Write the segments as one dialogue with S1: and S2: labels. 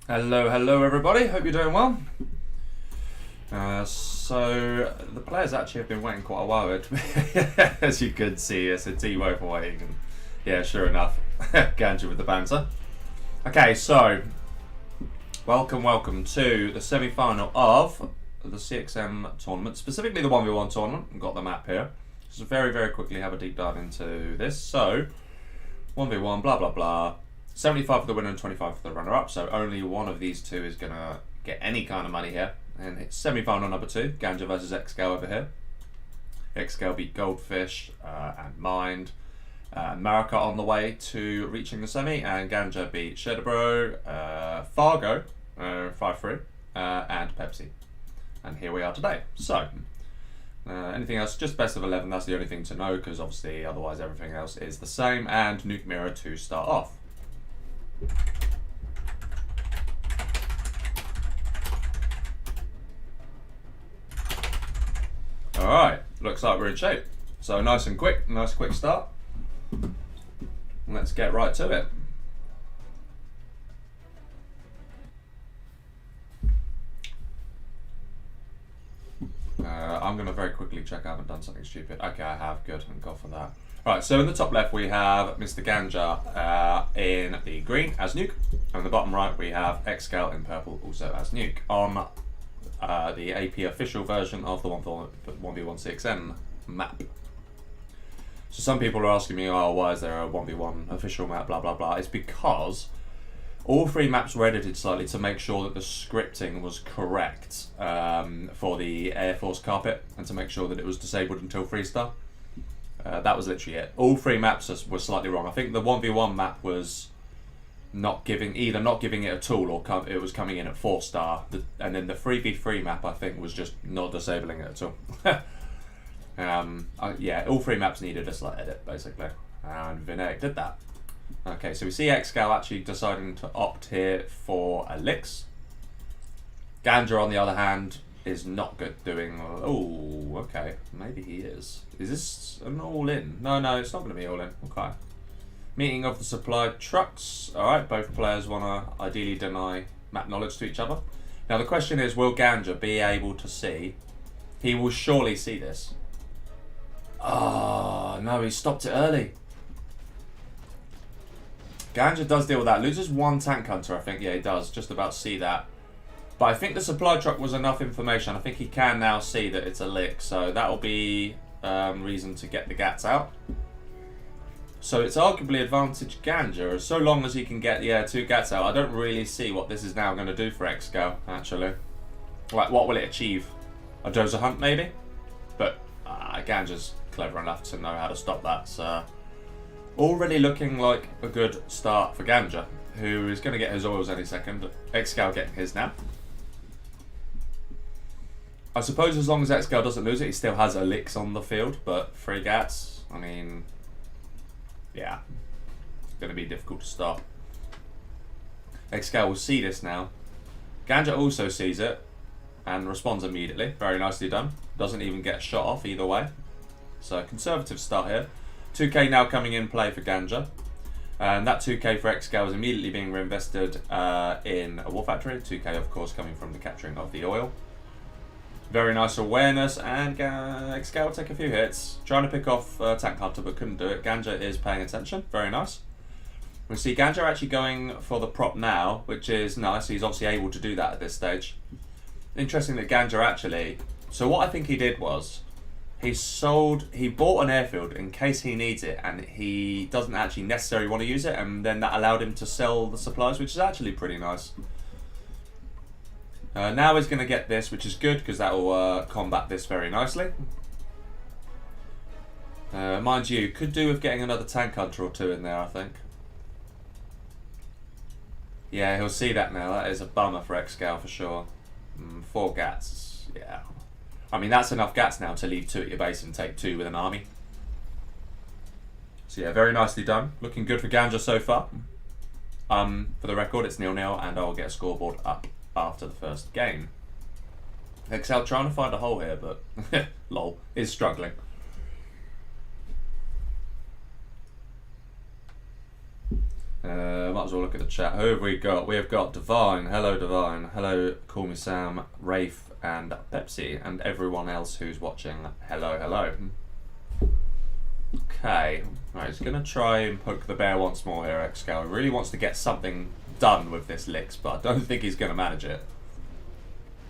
S1: Hello everybody, hope you're doing well. So the players actually have been waiting quite a while, as you could see. It's a team overweighting, and yeah, sure enough, Ganja with the banter. Okay, so welcome to the semi-final of the CxN tournament, specifically the 1v1 tournament. I've got the map here. Just very quickly have a deep dive into this. So 1v1, blah blah blah. 75 for the winner and 25 for the runner-up, so only one of these two is going to get any kind of money here. And it's semi-final number 2, Ganja versus ExCaL over here. ExCaL beat Goldfish and Mind. Marika on the way to reaching the semi, and Ganja beat Shedabro, Fargo, 5-3, and Pepsi. And here we are today. So, anything else, just best of 11, that's the only thing to know, because obviously otherwise everything else is the same, and Nuke Mirror to start off. Alright, looks like we're in shape. So nice quick start. Let's get right to it. I'm going to very quickly check I haven't done something stupid. Okay, I have, good, thank God for that. Right, so in the top left we have Mr. Ganja in the green as Nuke, and in the bottom right we have ExCaL in purple also as Nuke on the AP official version of the 1v1 CxN map. So some people are asking me, oh, why is there a 1v1 official map, blah blah blah. It's because all 3 maps were edited slightly to make sure that the scripting was correct for the Air Force carpet, and to make sure that it was disabled until 3-star. That was literally it. All 3 maps were slightly wrong. I think the 1v1 map was either not giving it a tool, or it was coming in at 4-star. And then the 3v3 map, I think, was just not disabling it at all. Yeah, all 3 maps needed a slight edit, basically. And Vinek did that. Okay, so we see ExCaL actually deciding to opt here for Elix. Ganja, on the other hand, is not good doing... Oh, okay. Maybe he is. Is this an all-in? No, it's not going to be all-in. Okay. Meeting of the supply trucks. Alright, both players want to ideally deny map knowledge to each other. Now the question is, will Ganja be able to see? He will surely see this. Oh, no, he stopped it early. Ganja does deal with that. Loses 1 tank hunter, I think. Yeah, he does. Just about see that. But I think the supply truck was enough information. I think he can now see that it's a lick, so that will be reason to get the gats out. So it's arguably advantage Ganja, so long as he can get 2 gats out. I don't really see what this is now going to do for ExCaL, actually. Like, what will it achieve? A dozer hunt, maybe? But Ganja's clever enough to know how to stop that, so... Already looking like a good start for Ganja, who is going to get his oils any second. ExCaL getting his now. I suppose as long as ExCaL doesn't lose it, he still has Elix on the field, but 3 gats, I mean, yeah, it's going to be difficult to stop. ExCaL will see this now. Ganja also sees it and responds immediately. Very nicely done. Doesn't even get shot off either way. So conservative start here. 2k now coming in play for Ganja. And that 2k for ExCaL is immediately being reinvested in a war factory. 2k of course coming from the capturing of the oil. Very nice awareness, and ExCaL will take a few hits. Trying to pick off Tank Hunter, but couldn't do it. Ganja is paying attention. Very nice. We see Ganja actually going for the prop now, which is nice. He's obviously able to do that at this stage. Interesting that Ganja actually... So what I think he did was, he bought an airfield in case he needs it, and he doesn't actually necessarily want to use it, and then that allowed him to sell the supplies, which is actually pretty nice. Now he's going to get this, which is good, because that will combat this very nicely. Mind you, could do with getting another tank hunter or 2 in there, I think. Yeah, he'll see that now. That is a bummer for ExCaL for sure. 4 gats, yeah. I mean, that's enough gats now to leave 2 at your base and take 2 with an army. So yeah, very nicely done. Looking good for Ganja so far. For the record, it's 0-0, and I'll get a scoreboard up after the first game. ExCaL trying to find a hole here, but lol, is struggling. Might as well look at the chat. Who have we got? We have got Divine. Hello, Divine. Hello, Call Me Sam, Rafe, and Pepsi, and everyone else who's watching. Hello, hello. Okay. Right, he's going to try and poke the bear once more here, ExCaL. He really wants to get something done with this Licks, but I don't think he's going to manage it.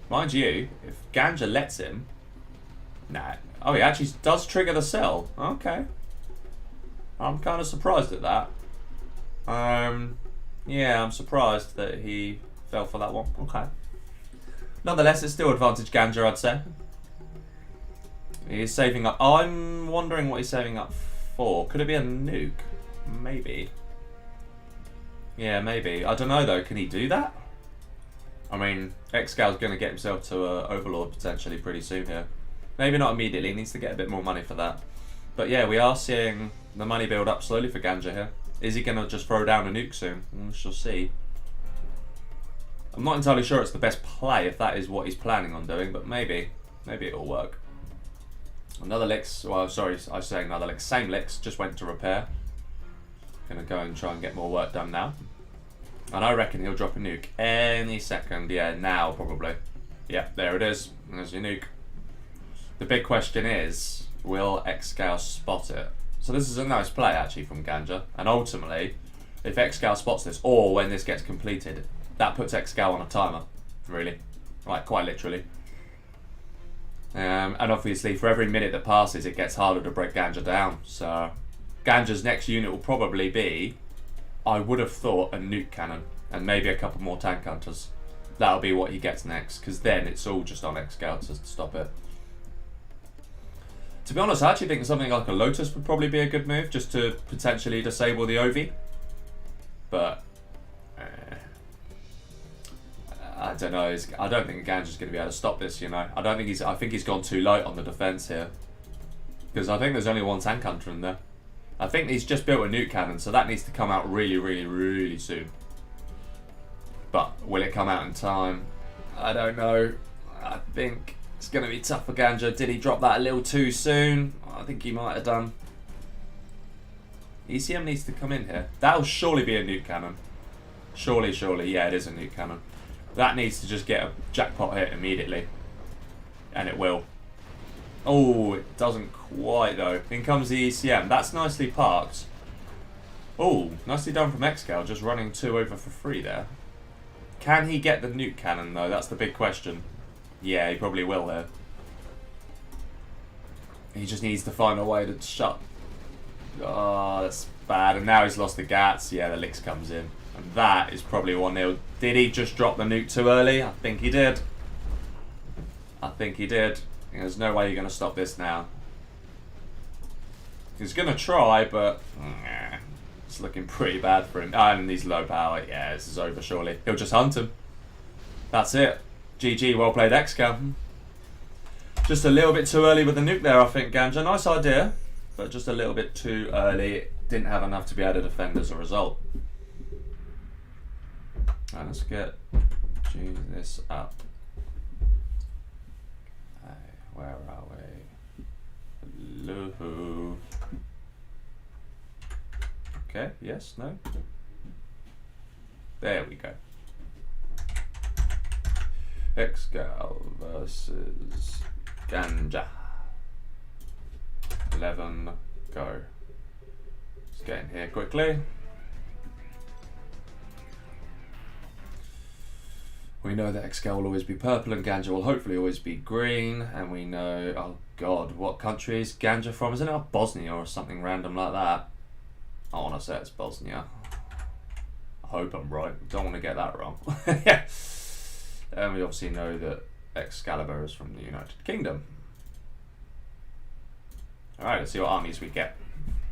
S1: Mind you, if Ganja lets him... Nah. Oh, he actually does trigger the cell. Okay. I'm kind of surprised at that. Yeah, I'm surprised that he fell for that one. Okay. Nonetheless, it's still advantage Ganja, I'd say. He's saving up. I'm wondering what he's saving up for. Could it be a nuke? Maybe. Yeah, maybe. I don't know, though. Can he do that? I mean, ExCal's going to get himself to Overlord potentially pretty soon here. Maybe not immediately. He needs to get a bit more money for that. But yeah, we are seeing the money build up slowly for Ganja here. Is he going to just throw down a nuke soon? We shall see. I'm not entirely sure it's the best play if that is what he's planning on doing, but maybe. Maybe it'll work. Another Licks, well, sorry, I was saying another Licks. Same Licks, just went to repair. Gonna go and try and get more work done now. And I reckon he'll drop a nuke any second. Yeah, now probably. Yeah, there it is. There's your nuke. The big question is, will ExCaL spot it? So this is a nice play actually from Ganja, and ultimately, if ExCaL spots this, or when this gets completed, that puts ExCaL on a timer, really, like quite literally. And obviously, for every minute that passes, it gets harder to break Ganja down. So Ganja's next unit will probably be, I would have thought, a nuke cannon, and maybe a couple more tank hunters. That'll be what he gets next, because then it's all just on ExCaL to stop it. To be honest, I actually think something like a Lotus would probably be a good move, just to potentially disable the OV. But I don't know. I don't think Ganja's going to be able to stop this. You know, I don't think he's. I think he's gone too light on the defense here, because I think there's only one tank hunter in there. I think he's just built a nuke cannon, so that needs to come out really, really, really soon. But will it come out in time? I don't know. I think it's going to be tough for Ganja. Did he drop that a little too soon? I think he might have done. ECM needs to come in here. That'll surely be a nuke cannon. Surely, surely. Yeah, it is a nuke cannon. That needs to just get a jackpot hit immediately. And it will. Oh, it doesn't quite though. In comes the ECM. That's nicely parked. Oh, nicely done from ExCaL, just running 2 over for free there. Can he get the nuke cannon though? That's the big question. Yeah, he probably will there. He just needs to find a way to shut. Oh, that's bad. And now he's lost the Gats. Yeah, the Licks comes in. And that is probably 1-0. Did he just drop the nuke too early? I think he did. I think he did. There's no way you're going to stop this now. He's going to try, but it's looking pretty bad for him. And he's low power. Yeah, this is over surely. He'll just hunt him. That's it. GG, well played ExCaL. Just a little bit too early with the nuke there, I think, Ganja. Nice idea, but just a little bit too early. Didn't have enough to be able to defend as a result. Right, let's get this up. Where are we? Hello. Okay, yes, no? There we go. ExCaL versus Ganja. 11, go. Let's get in here quickly. We know that ExCaL will always be purple and Ganja will hopefully always be green. And we know, oh god, what country is Ganja from? Isn't it Bosnia or something random like that? I want to say it's Bosnia. I hope I'm right. Don't want to get that wrong. Yeah. And we obviously know that Excalibur is from the United Kingdom. Alright, let's see what armies we get.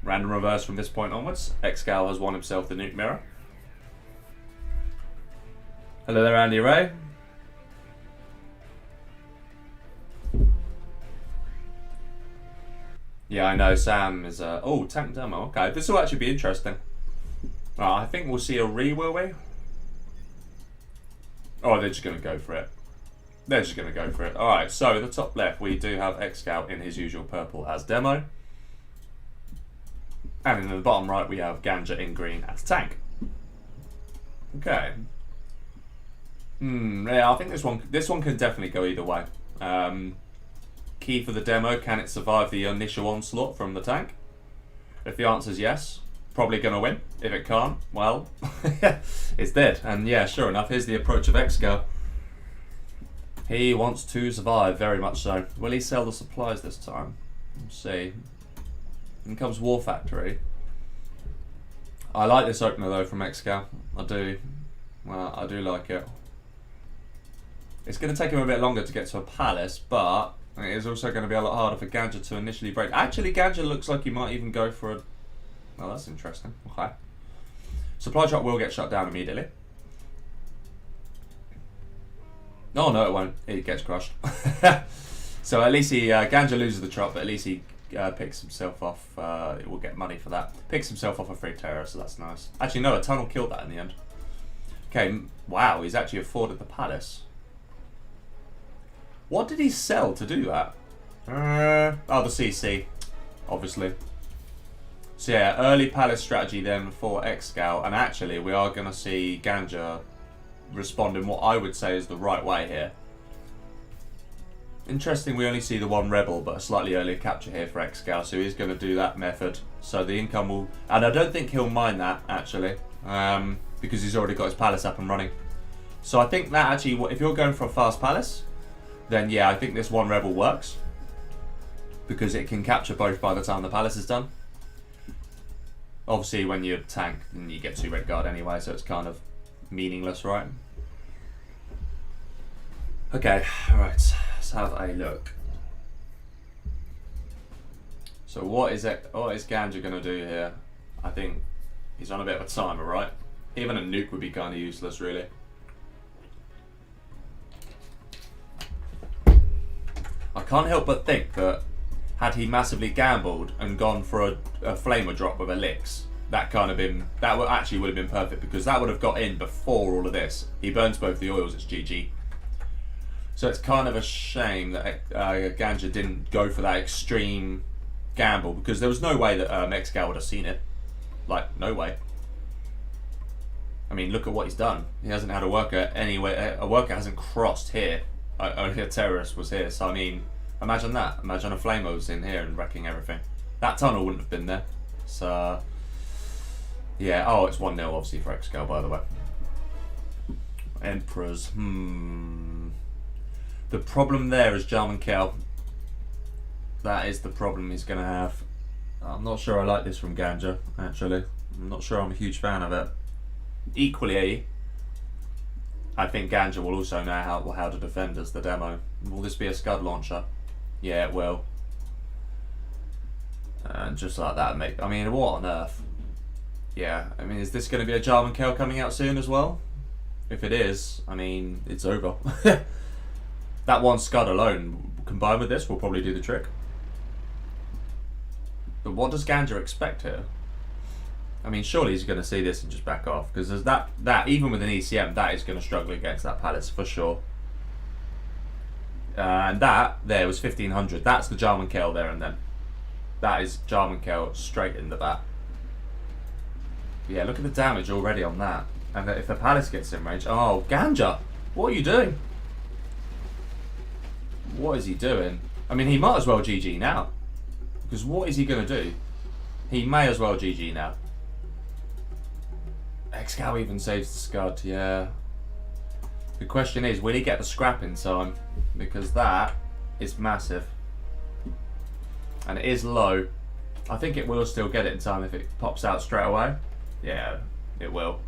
S1: Random reverse from this point onwards. ExCaL has won himself the nuke mirror. Hello there, Andy Ray. Yeah, I know, Sam is oh, tank demo, okay. This will actually be interesting. I think we'll see a re, will we? Oh, they're just going to go for it. They're just going to go for it. Alright, so in the top left, we do have ExCaL in his usual purple as demo. And in the bottom right, we have Ganja in green as tank. Okay. Yeah, I think this one can definitely go either way. Key for the demo, can it survive the initial onslaught from the tank? If the answer is yes, probably going to win. If it can't, well, it's dead. And yeah, sure enough, here's the approach of ExCaL. He wants to survive, very much so. Will he sell the supplies this time? Let's see. In comes War Factory. I like this opener though from ExCaL. I do. Well, I do like it. It's going to take him a bit longer to get to a palace, but it is also going to be a lot harder for BigGanja to initially break. Actually, BigGanja looks like he might even go for a... Well, that's interesting. Okay. Supply drop will get shut down immediately. No, no, it won't. It gets crushed. So at least he... BigGanja loses the trot, but at least he picks himself off. It will get money for that. Picks himself off a free terror, so that's nice. Actually, no, a tunnel killed that in the end. Okay, wow, he's actually afforded the palace. What did he sell to do that? Oh, the CC, obviously. So yeah, early palace strategy then for ExCaL, and actually we are going to see BigGanja respond in what I would say is the right way here. Interesting, we only see the one rebel, but a slightly earlier capture here for ExCaL, so he's going to do that method. So the income will... And I don't think he'll mind that, actually, because he's already got his palace up and running. So I think that actually, if you're going for a fast palace, then yeah, I think this one rebel works, because it can capture both by the time the palace is done. Obviously, when you tank, then you get 2 red guard anyway, so it's kind of meaningless, right? Okay, alright, let's have a look. So what is BigGanja going to do here? I think he's on a bit of a timer, right? Even a nuke would be kind of useless, really. I can't help but think that had he massively gambled and gone for a flamer drop with Elix, that actually would have been perfect, because that would have got in before all of this. He burns both the oils, it's GG. So it's kind of a shame that BigGanja didn't go for that extreme gamble, because there was no way that ExCaL would have seen it. Like, no way. I mean, look at what he's done. He hasn't had a worker anywhere. A worker hasn't crossed here. Only a terrorist was here. So I mean, imagine that. Imagine a flamo was in here and wrecking everything. That tunnel wouldn't have been there. So yeah. Oh, it's 1-0 obviously for ExCaL, by the way. Emperors. The problem there is ExCaL. That is the problem he's going to have. I'm not sure I like this from BigGanja, actually. I'm not sure I'm a huge fan of it. Equally, I think BigGanja will also know how to defend as the demo. Will this be a Scud launcher? Yeah, it will. And just like that, mate. I mean, what on earth? Yeah, I mean, is this going to be a ExCaL coming out soon as well? If it is, I mean, it's over. That one Scud alone, combined with this, will probably do the trick. But what does BigGanja expect here? I mean, surely he's going to see this and just back off, because there's that even with an ECM, that is going to struggle against that palace for sure. And that there was 1500. That's the ExCaL there and then. That is ExCaL straight in the bat. Yeah, look at the damage already on that. And if the palace gets in range, oh, BigGanja, what are you doing? What is he doing? I mean, he might as well GG now, because what is he going to do? He may as well GG now. ExCaL even saves the Scud, yeah. The question is, will he get the scrap in time? Because that is massive. And it is low. I think it will still get it in time if it pops out straight away. Yeah, it will.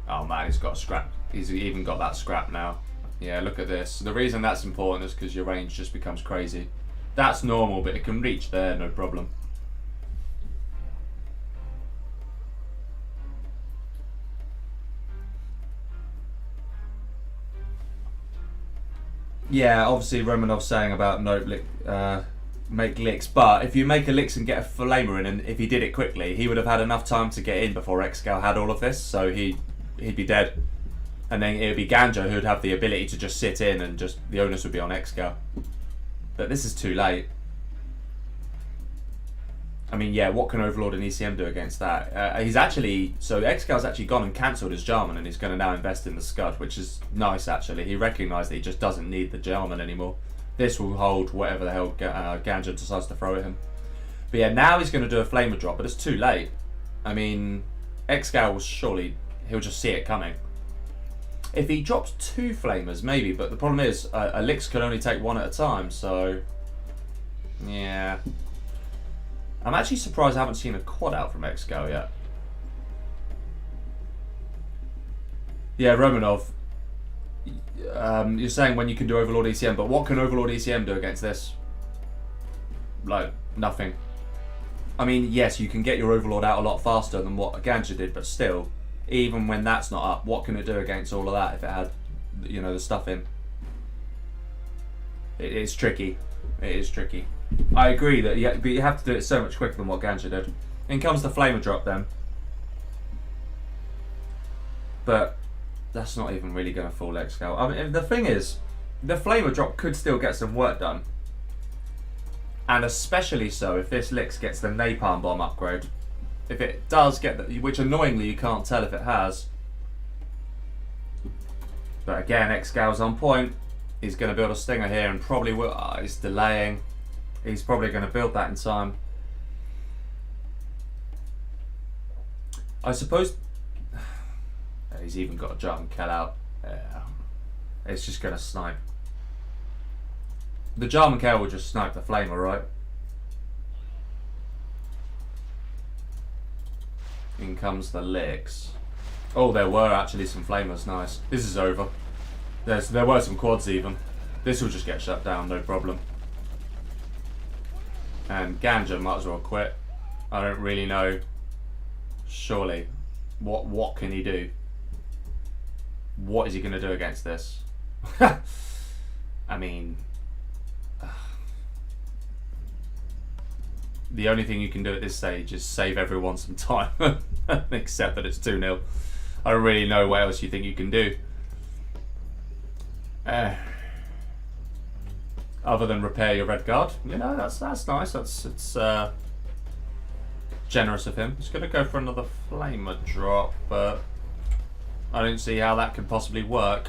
S1: Oh man, he's got scrap. He's even got that scrap now. Yeah, look at this. The reason that's important is because your range just becomes crazy. That's normal, but it can reach there, no problem. Yeah, obviously Romanov's saying about make licks, but if you make a licks and get a flamer in, and if he did it quickly, he would have had enough time to get in before ExCaL had all of this, so he'd be dead. And then it would be BigGanja who would have the ability to just sit in, and just the onus would be on ExCaL. But this is too late. I mean, yeah, what can Overlord and ECM do against that? He's actually... So ExCal's actually gone and cancelled his Jarman, and he's going to now invest in the Scud, which is nice, actually. He recognised that he just doesn't need the Jarman anymore. This will hold whatever the hell Ganja decides to throw at him. But yeah, now he's going to do a Flamer drop, but it's too late. I mean, ExCal will surely... He'll just see it coming. If he drops 2 Flamers, maybe, but the problem is, Elix can only take 1 at a time, so... Yeah... I'm actually surprised I haven't seen a quad out from ExCaL yet. Yeah, Romanov. You're saying when you can do Overlord ECM, but what can Overlord ECM do against this? Like, nothing. I mean, yes, you can get your Overlord out a lot faster than what Ganja did, but still, even when that's not up, what can it do against all of that if it had, you know, the stuff in? It is tricky. It is tricky. I agree that but you have to do it so much quicker than what Ganja did. In comes the Flamer drop then. But that's not even really going to fool ExCaL. I mean, the thing is, the Flamer drop could still get some work done. And especially so if this Lix gets the Napalm Bomb upgrade. If it does get the, which annoyingly you can't tell if it has. But again, ExCal's on point. He's going to build a Stinger here and probably will. He's delaying. He's probably going to build that in time. I suppose... He's even got a Jarman Kell out. Yeah. It's just going to snipe. The Jarman Kell will just snipe the Flamer, right? In comes the Lix. Oh, there were actually some Flamers. Nice. This is over. There were some quads even. This will just get shut down, no problem. And Ganja might as well quit. I don't really know. Surely. What can he do? What is he going to do against this? I mean... The only thing you can do at this stage is save everyone some time. Except that it's 2-0. I don't really know what else you think you can do. Other than repair your red guard, you know, that's nice. It's generous of him. He's going to go for another Flamer drop, but I don't see how that could possibly work.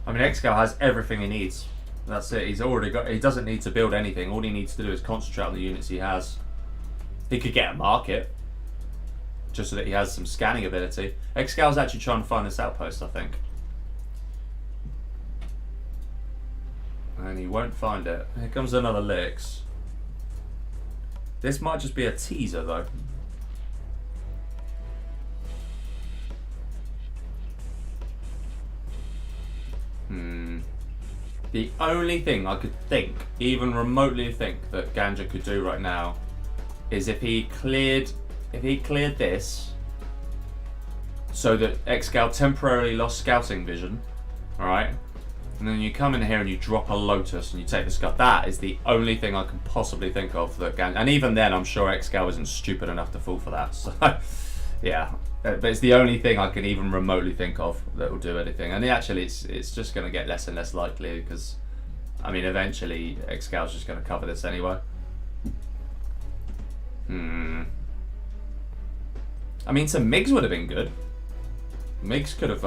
S1: I mean, ExCaL has everything he needs. That's it. He's already got. He doesn't need to build anything. All he needs to do is concentrate on the units he has. He could get a market, just so that he has some scanning ability. ExCal's actually trying to find this outpost, I think. And he won't find it. Here comes another Lix. This might just be a teaser though. The only thing I could think, even remotely think, that Ganja could do right now is if he cleared this so that ExCaL temporarily lost scouting vision, alright? And then you come in here and you drop a Lotus and you take the Scud. That is the only thing I can possibly think of that Ganja, and even then I'm sure ExCaL isn't stupid enough to fall for that. So yeah, but it's the only thing I can even remotely think of that will do anything. And actually it's just going to get less and less likely because, I mean, eventually ExCal's just going to cover this anyway. I mean, some MiGs would have been good. MiGs could have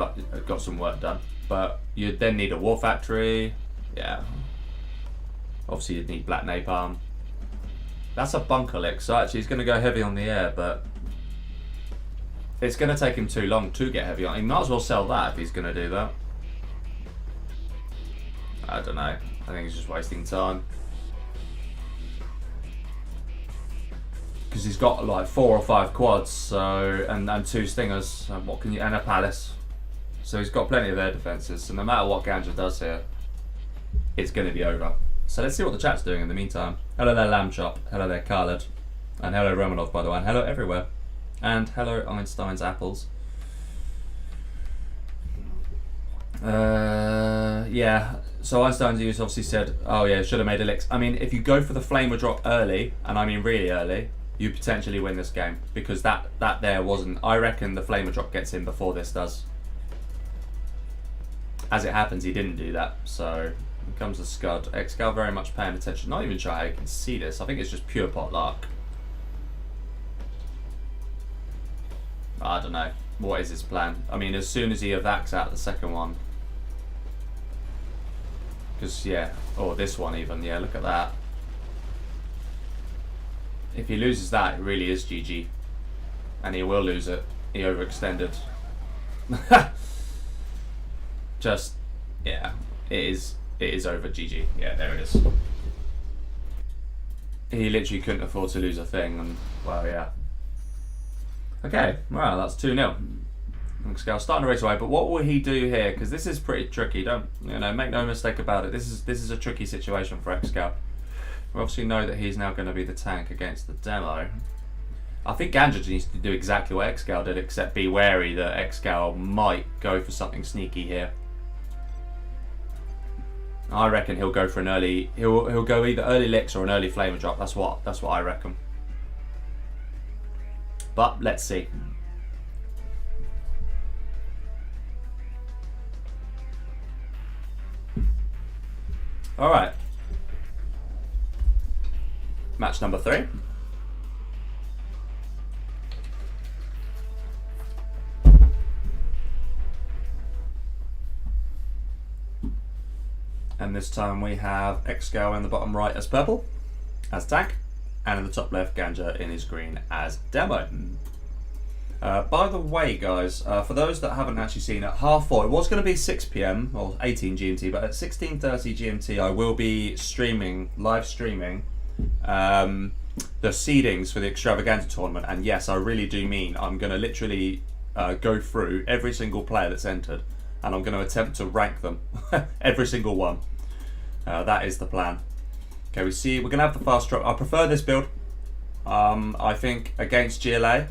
S1: got some work done. But you'd then need a War Factory. Yeah. Obviously you'd need Black Napalm. That's a bunker Lix, so actually he's going to go heavy on the air, but it's going to take him too long to get heavy on. He might as well sell that if he's going to do that. I don't know. I think he's just wasting time. Because he's got like 4 or 5 quads, so and 2 Stingers, and what can you, and a Palace. So he's got plenty of air defences, so no matter what Ganja does here, it's going to be over. So let's see what the chat's doing in the meantime. Hello there, Lamb Chop. Hello there, Khaled. And hello, Romanov, by the way. And hello everywhere. And hello, Einstein's Apples. Yeah, so Einstein's use obviously said, oh yeah, should have made a Lix. I mean, if you go for the Flamer drop early, and I mean really early, you potentially win this game. Because that there wasn't... I reckon the Flamer drop gets in before this does. As it happens, he didn't do that, so Here comes the Scud. ExCaL very much paying attention. Not even sure how you can see this. I think it's just pure pot luck. I don't know. What is his plan? I mean, as soon as he evac's out the second one. Because, yeah. Or this one even. Yeah, look at that. If he loses that, it really is GG. And he will lose it. He overextended. Just, yeah. It is over GG. Yeah, there it is. He literally couldn't afford to lose a thing. And, well, yeah. Okay, well, that's 2-0. ExCaL starting to race away, but what will he do here? Because this is pretty tricky. Don't, make no mistake about it. This is a tricky situation for ExCaL. We obviously know that he's now going to be the tank against the demo. I think BigGanja needs to do exactly what ExCaL did, except be wary that ExCaL might go for something sneaky here. I reckon he'll go for an early. He'll go either early licks or an early flamer drop. That's what I reckon. But let's see. All right. Match number 3. And this time we have ExCaL in the bottom right as purple, as tank, and in the top left, BigGanja in his green as demo. By the way, guys, for those that haven't actually seen it, 4:30, it was going to be 6 PM or 18 GMT, but at 16:30 GMT, I will be live streaming, the seedings for the Extravaganza tournament. And yes, I really do mean I'm going to literally go through every single player that's entered, and I'm going to attempt to rank them, every single one. That is the plan. Okay, we're going to have the fast drop. I prefer this build. I think against GLA,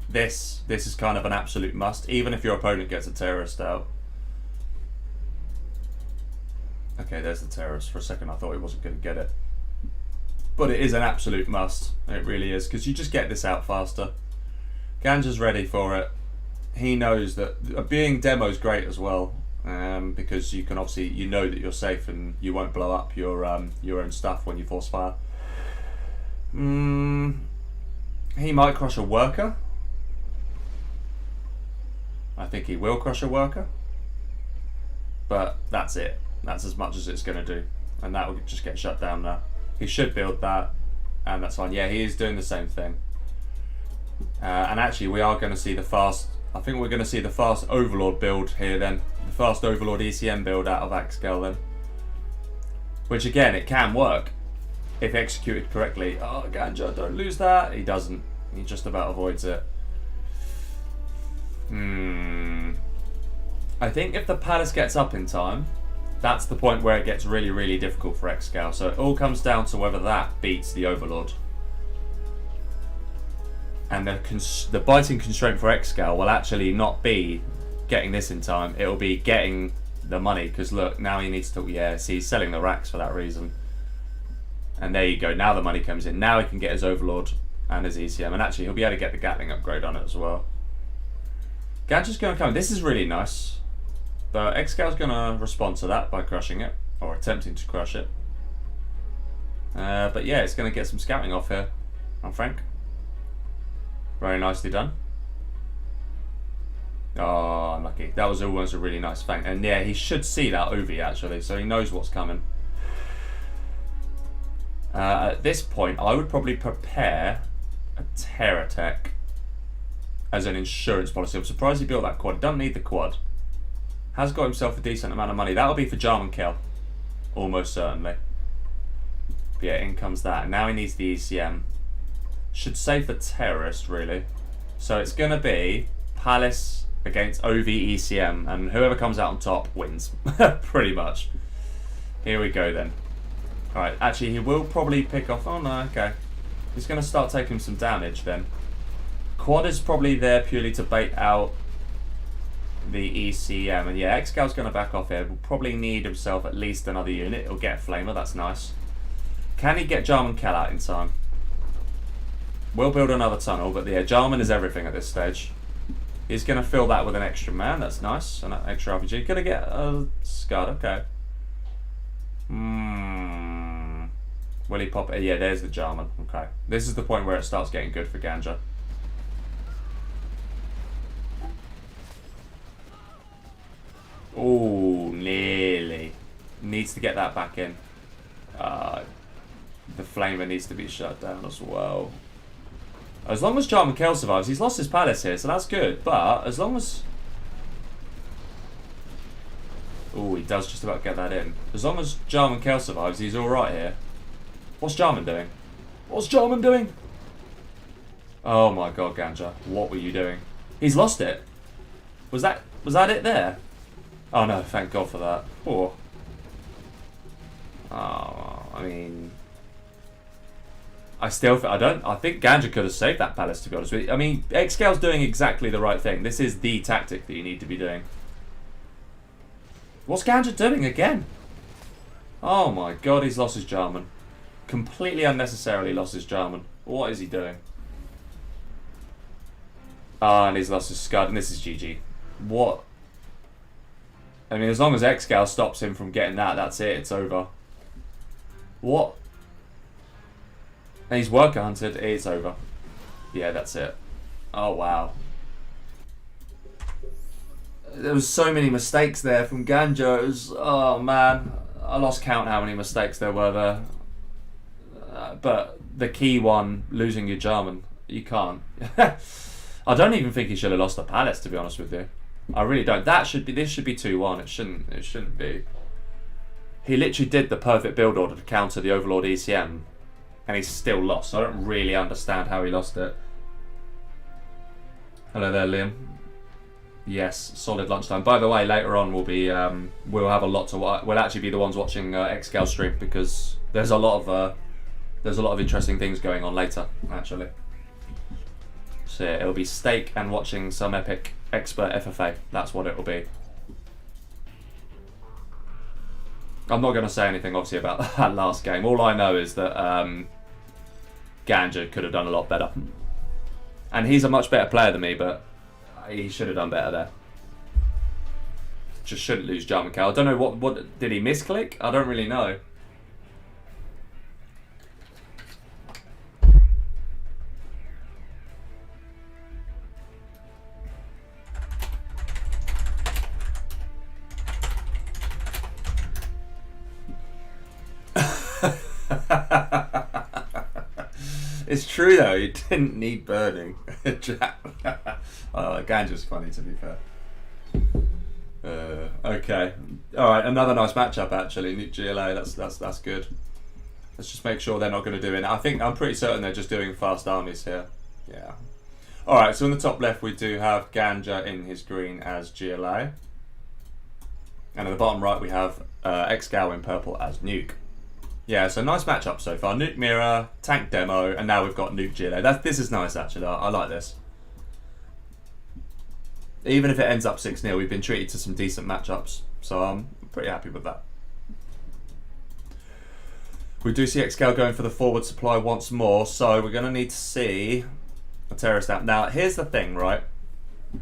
S1: this is kind of an absolute must, even if your opponent gets a terrorist out. Okay, there's the terrorist. For a second I thought he wasn't going to get it. But it is an absolute must. It really is, because you just get this out faster. Ganja's ready for it. He knows that being demo is great as well, because you can obviously, that you're safe and you won't blow up your own stuff when you force fire. He might crush a worker. I think he will crush a worker, but that's it. That's as much as it's going to do, and that will just get shut down now. He should build that, and that's fine. Yeah, he is doing the same thing. And actually, we are going to see the fast. I think we're going to see the fast Overlord build here then. The fast Overlord ECM build out of ExCaL then. Which again, it can work if executed correctly. Oh, BigGanja, don't lose that. He doesn't. He just about avoids it. I think if the Palace gets up in time, that's the point where it gets really, really difficult for ExCaL. So it all comes down to whether that beats the Overlord. And the biting constraint for ExCaL will actually not be getting this in time. It will be getting the money, because look, now he needs to, yeah, see, he's selling the racks for that reason. And there you go, now the money comes in. Now he can get his Overlord and his ECM, and actually he'll be able to get the Gatling upgrade on it as well. BigGanja's going to come. This is really nice, but ExCal's going to respond to that by crushing it, or attempting to crush it. But yeah, it's going to get some scouting off here on Frank. Very nicely done. Oh, unlucky. That was almost a really nice feint. And yeah, he should see that Ovi actually, so he knows what's coming. At this point, I would probably prepare a Terror Tech as an insurance policy. I'm surprised he built that quad. He doesn't need the quad. Has got himself a decent amount of money. That'll be for ExCaL, almost certainly. But yeah, in comes that. Now he needs the ECM. Should save the terrorist, really. So it's going to be Palace against OV ECM, and whoever comes out on top wins. Pretty much. Here we go then. Alright, actually he will probably pick off... Oh no, okay. He's going to start taking some damage then. Quad is probably there purely to bait out the ECM. And yeah, ExCal's going to back off here. Will probably need himself at least another unit. He'll get a Flamer, that's nice. Can he get Jarman Kell out in time? We'll build another tunnel, but yeah, Jarman is everything at this stage. He's going to fill that with an extra man, that's nice. And an extra RPG. Going to get a Scud, okay. Will he pop it? Yeah, there's the Jarman. Okay. This is the point where it starts getting good for Ganja. Oh, nearly. Needs to get that back in. The Flamer needs to be shut down as well. As long as Jarman Kell survives, he's lost his palace here, so that's good. But as long as... Oh, he does just about get that in. As long as Jarman Kell survives, he's alright here. What's Jarman doing? What's Jarman doing? Oh my god, Ganja. What were you doing? He's lost it. Was that it there? Oh no, thank god for that. Oh. Oh, I mean... I think Ganja could have saved that palace, to be honest with you. I mean, ExCaL's doing exactly the right thing. This is the tactic that you need to be doing. What's Ganja doing again? Oh my god, he's lost his Jarman. Completely unnecessarily lost his Jarman. What is he doing? Ah, and he's lost his Scud, and this is GG. What? I mean, as long as ExCaL stops him from getting that, that's it, it's over. What? And he's worker hunted, it's over. Yeah, that's it. Oh, wow. There was so many mistakes there from Ganja. It was, oh man, I lost count how many mistakes there were there. But the key one, losing your Jarman, you can't. I don't even think he should have lost the palace, to be honest with you. I really don't. This should be 2-1. It shouldn't be. He literally did the perfect build order to counter the Overlord ECM, and he's still lost. I don't really understand how he lost it. Hello there, Liam. Yes, solid lunchtime. By the way, later on we'll have a lot to watch. We'll actually be the ones watching ExCaL stream because there's a lot of interesting things going on later, actually. So yeah, it'll be steak and watching some epic expert FFA. That's what it'll be. I'm not going to say anything, obviously, about that last game. All I know is that Ganja could have done a lot better. And he's a much better player than me, but he should have done better there. Just shouldn't lose Jarman Kell. I don't know, what did he misclick? I don't really know. It's true though, you didn't need burning. Oh, Ganja's funny, to be fair. Okay, alright, another nice matchup actually. Nuke GLA, that's good. Let's just make sure they're not going to do it. I'm pretty certain they're just doing fast armies here. Yeah. Alright, so in the top left we do have Ganja in his green as GLA. And at the bottom right we have ExCaL in purple as Nuke. Yeah, so nice matchup so far. Nuke Mirror, Tank Demo, and now we've got Nuke GLA. This is nice actually, I like this. Even if it ends up 6-0, we've been treated to some decent matchups. So I'm pretty happy with that. We do see ExCaL going for the forward supply once more, so we're going to need to see a terrorist out. Now, here's the thing, right?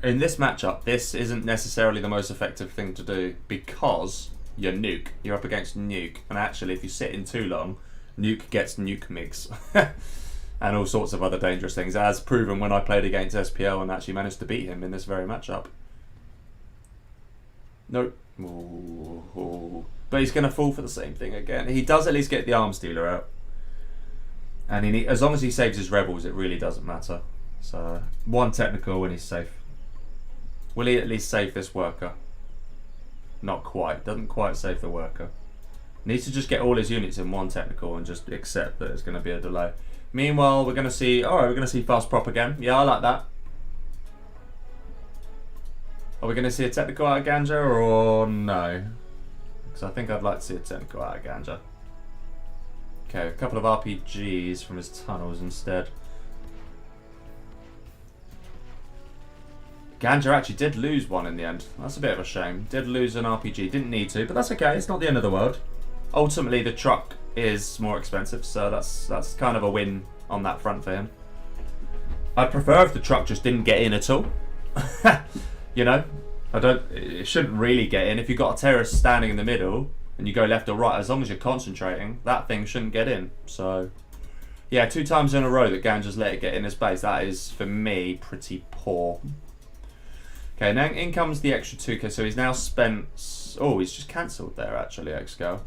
S1: In this matchup, this isn't necessarily the most effective thing to do because you're Nuke. You're up against Nuke. And actually, if you sit in too long, Nuke gets Nuke Migs. And all sorts of other dangerous things, as proven when I played against SPL and actually managed to beat him in this very matchup. Nope. Ooh. But he's going to fall for the same thing again. He does at least get the Arms Dealer out. And as long as he saves his Rebels, it really doesn't matter. So, one technical and he's safe. Will he at least save this worker? Not quite. Doesn't quite save the worker. Needs to just get all his units in one technical and just accept that it's going to be a delay. Meanwhile, we're going to see... Alright, we're going to see fast prop again. Yeah, I like that. Are we going to see a technical out of Ganja or no? Because I think I'd like to see a technical out of Ganja. Okay, a couple of RPGs from his tunnels instead. Ganja actually did lose one in the end. That's a bit of a shame. Did lose an RPG. Didn't need to, but that's okay. It's not the end of the world. Ultimately, the truck is more expensive, so that's kind of a win on that front for him. I'd prefer if the truck just didn't get in at all. You know, it shouldn't really get in. If you've got a terrorist standing in the middle, and you go left or right, as long as you're concentrating, that thing shouldn't get in. So, yeah, 2 times in a row that Ganja's let it get in his base. That is, for me, pretty poor. Okay, now in comes the extra 2k, so he's now spent... Oh, he's just cancelled there, actually, ExCaL.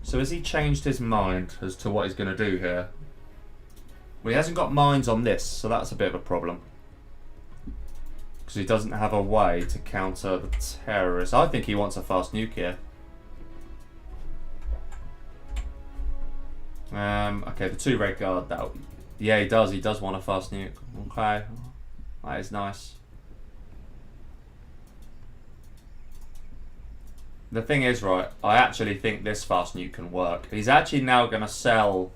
S1: So has he changed his mind as to what he's going to do here? Well, he hasn't got mines on this, so that's a bit of a problem. Because he doesn't have a way to counter the terrorists. I think he wants a fast nuke here. Okay, the 2 red guard. That, yeah, he does. He does want a fast nuke. Okay, that is nice. The thing is, right, I actually think this fast nuke can work. He's actually now going to sell...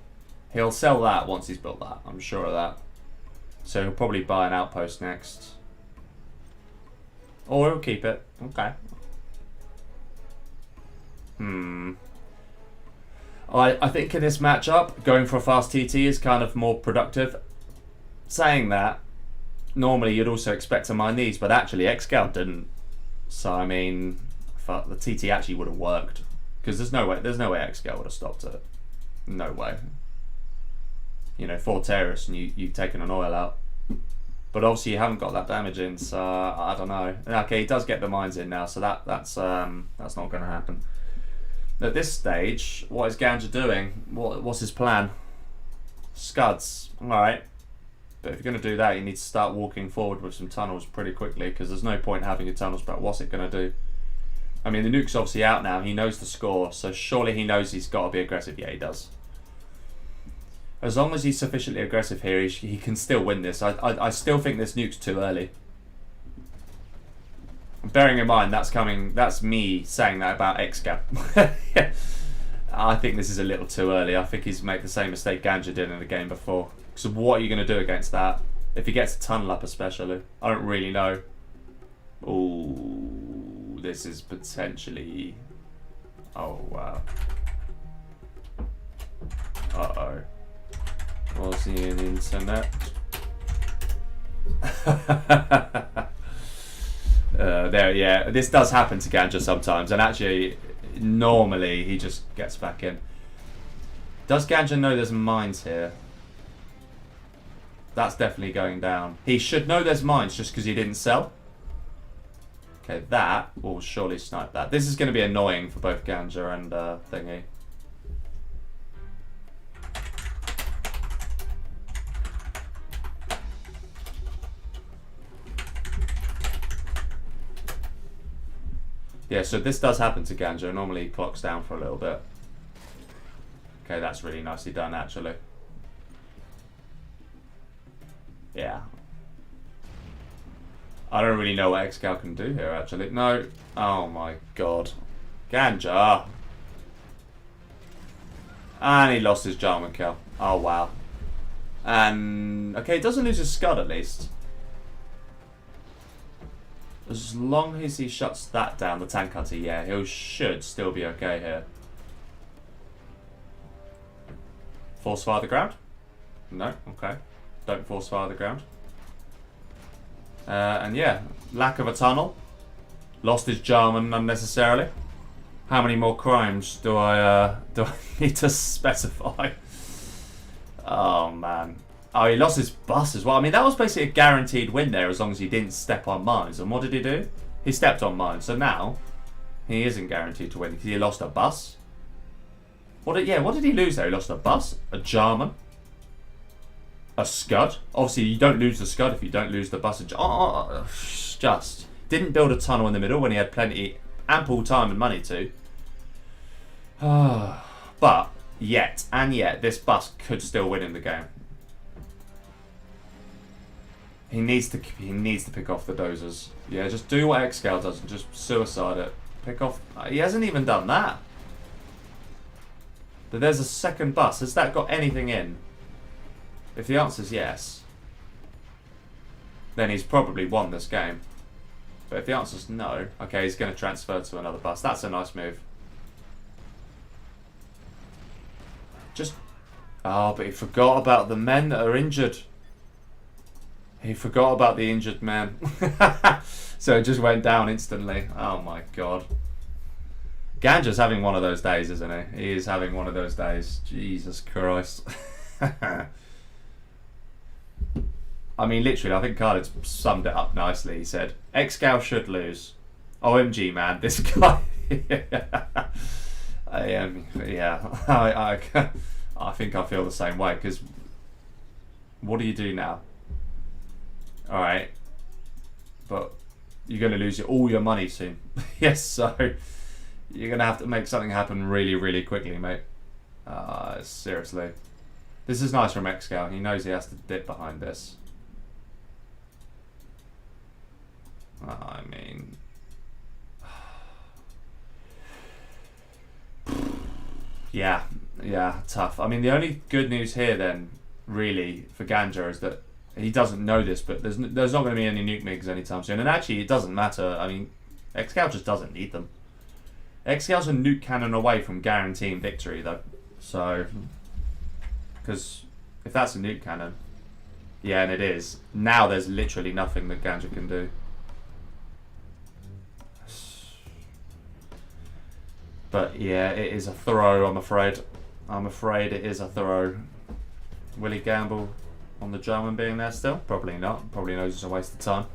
S1: He'll sell that once he's built that. I'm sure of that. So he'll probably buy an outpost next. Or he'll keep it. Okay. I think in this matchup, going for a fast TT is kind of more productive. Saying that, normally you'd also expect to mine these, but actually ExCaL didn't. So I mean... the TT actually would have worked, because there's no way ExCaL would have stopped it. No way. You know, 4 terrorists and you've taken an oil out, but obviously you haven't got that damage in. So I don't know. Okay, he does get the mines in now, so that's not going to happen. At this stage, what is Ganja doing? What's his plan? Scuds. All right. But if you're going to do that, you need to start walking forward with some tunnels pretty quickly, because there's no point having your tunnels, but what's it going to do? I mean, the nuke's obviously out now. He knows the score, so surely he knows he's got to be aggressive. Yeah, he does. As long as he's sufficiently aggressive here, he can still win this. I still think this nuke's too early. Bearing in mind, that's me saying that about ExCaL. I think this is a little too early. I think he's made the same mistake Ganja did in the game before. So what are you going to do against that? If he gets a tunnel up especially. I don't really know. Ooh, this is potentially... Oh, wow. Uh-oh. Was he in internet? There, yeah. This does happen to Ganja sometimes, and actually, normally he just gets back in. Does Ganja know there's mines here? That's definitely going down. He should know there's mines just because he didn't sell. Okay, that will surely snipe that. This is going to be annoying for both Ganja and Thingy. Yeah, so this does happen to Ganja. Normally he clocks down for a little bit. Okay, that's really nicely done, actually. Yeah. I don't really know what ExCaL can do here, actually. No. Oh my god. Ganja. And he lost his German kill. Oh, wow. And... okay, he doesn't lose his Scud, at least. As long as he shuts that down, the tank hunter, yeah, he should still be okay here. Force fire the ground? No? Okay. Don't force fire the ground. And yeah, lack of a tunnel. Lost his German unnecessarily. How many more crimes do I need to specify? Oh, man. Oh, he lost his bus as well. I mean, that was basically a guaranteed win there as long as he didn't step on mines. And what did he do? He stepped on mines. So now, he isn't guaranteed to win because he lost a bus. What did he lose there? He lost a bus, a German, a Scud. Obviously, you don't lose the Scud if you don't lose the bus. Just didn't build a tunnel in the middle when he had ample time and money to. But yet, this bus could still win in the game. He needs to pick off the dozers. Yeah, just do what ExCaL does and just suicide it. Pick off. He hasn't even done that. But there's a second bus. Has that got anything in? If the answer is yes, then he's probably won this game. But if the answer is no, okay, he's going to transfer to another bus. That's a nice move. But he forgot about the men that are injured. He forgot about the injured man. So it just went down instantly. Oh my god. Ganja's having one of those days, isn't he? He is having one of those days. Jesus Christ. I mean, literally, I think Khaled summed it up nicely. He said, ExCaL should lose. OMG, man, this guy. I think I feel the same way, because what do you do now? Alright. But you're going to lose all your money soon. Yes, so you're going to have to make something happen really, really quickly, mate. Seriously. This is nice from ExCaL. He knows he has to dip behind this. I mean... yeah, tough. I mean, the only good news here then, really, for Ganja is that he doesn't know this, but there's not going to be any nuke MiGs anytime soon. And actually, it doesn't matter. I mean, ExCaL just doesn't need them. ExCaL's a nuke cannon away from guaranteeing victory, though. So, because if that's a nuke cannon, yeah, and it is, now there's literally nothing that Ganja can do. But yeah, it is a throw, I'm afraid. I'm afraid it is a throw. Will he gamble on the German being there still? Probably not. Probably knows it's a waste of time.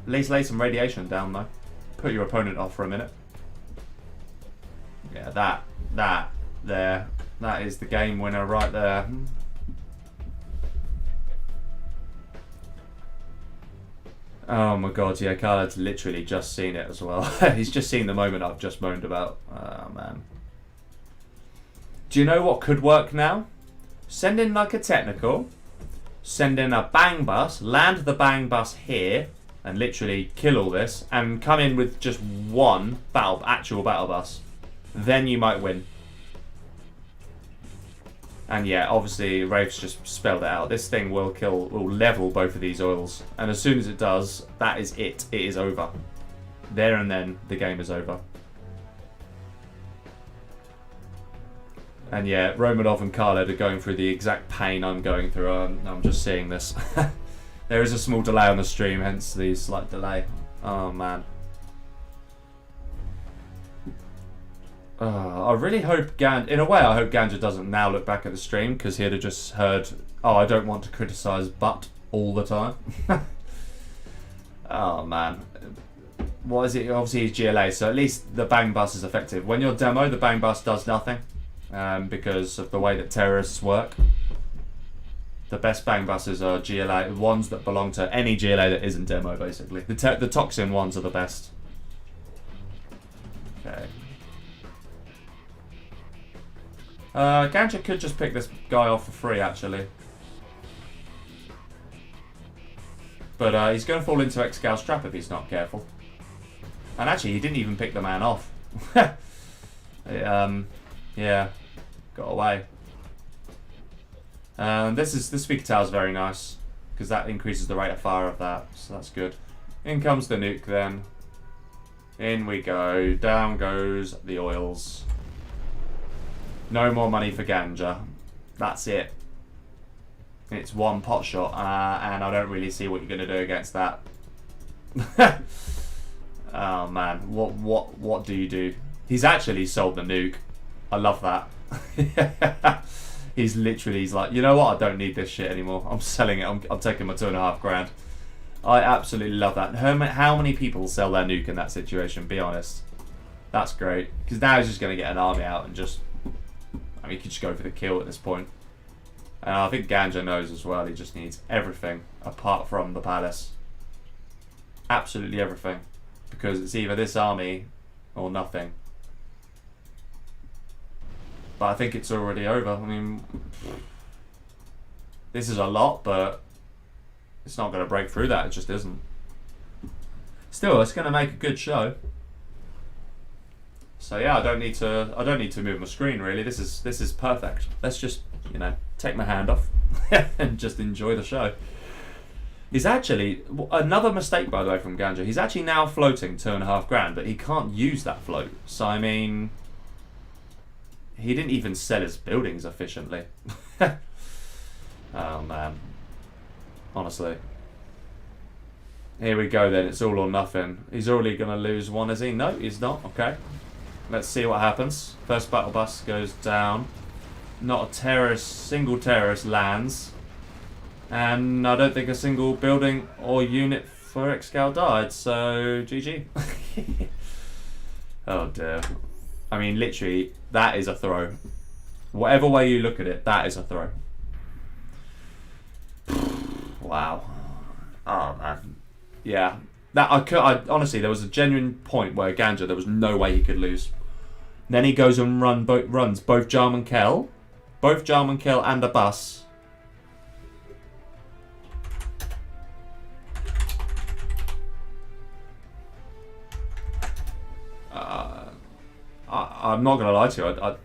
S1: At least lay some radiation down, though. Put your opponent off for a minute. Yeah, that is the game winner right there. Oh my god, yeah, Khaled's literally just seen it as well. He's just seen the moment I've just moaned about. Oh man. Do you know what could work now? Send in like a technical, send in a bang bus, land the bang bus here, and literally kill all this, and come in with just one actual battle bus. Then you might win. And yeah, obviously Rafe's just spelled it out. This thing will level both of these oils. And as soon as it does, that is it. It is over. There and then, the game is over. And yeah, Romanov and Khaled are going through the exact pain I'm going through. I'm just seeing this. There is a small delay on the stream, hence the slight delay. Oh man. I really hope in a way, I hope Ganja doesn't now look back at the stream, because he'd have just heard, oh, I don't want to criticise but all the time. Oh man. What is it? Obviously he's GLA, so at least the bang bus is effective. When you're demo, the bang bus does nothing, because of the way that terrorists work. The best bang buses are GLA, ones that belong to any GLA that isn't demo, basically. The toxin ones are the best. Okay. Ganja could just pick this guy off for free, actually. But he's going to fall into ExCal's trap if he's not careful. And actually, he didn't even pick the man off. Yeah, got away. This speaker tower is very nice, because that increases the rate of fire of that, so that's good. In comes the nuke then. In we go. Down goes the oils. No more money for Ganja. That's it. It's one pot shot, and I don't really see what you're going to do against that. Oh man, what do you do? He's actually sold the nuke. I love that. He's like, you know what? I don't need this shit anymore. I'm selling it. I'm taking my $2.5 grand. I absolutely love that. How many people sell their nuke in that situation? Be honest. That's great, because now he's just going to get an army out and just. I mean, he could just go for the kill at this point. And I think Ganja knows as well, he just needs everything apart from the palace. Absolutely everything. Because it's either this army or nothing. But I think it's already over. I mean, this is a lot, but it's not going to break through that, it just isn't. Still, it's going to make a good show. So yeah, I don't need to move my screen really. This is perfect. Let's just, take my hand off and just enjoy the show. He's actually, another mistake by the way from Ganja, he's actually now floating $2.5 grand, but he can't use that float. So I mean, he didn't even sell his buildings efficiently. Oh man, honestly. Here we go then, it's all or nothing. He's already going to lose one, is he? No, he's not, okay. Let's see what happens. First battle bus goes down. Not a terrorist, single terrorist lands. And I don't think a single building or unit for ExCaL died, so GG. Oh dear. I mean, literally, that is a throw. Whatever way you look at it, that is a throw. Wow. Oh man. Yeah. That I honestly, there was a genuine point where Ganja, there was no way he could lose. Then he goes and runs both Jarman Kell and a bus. I'm not gonna lie to you.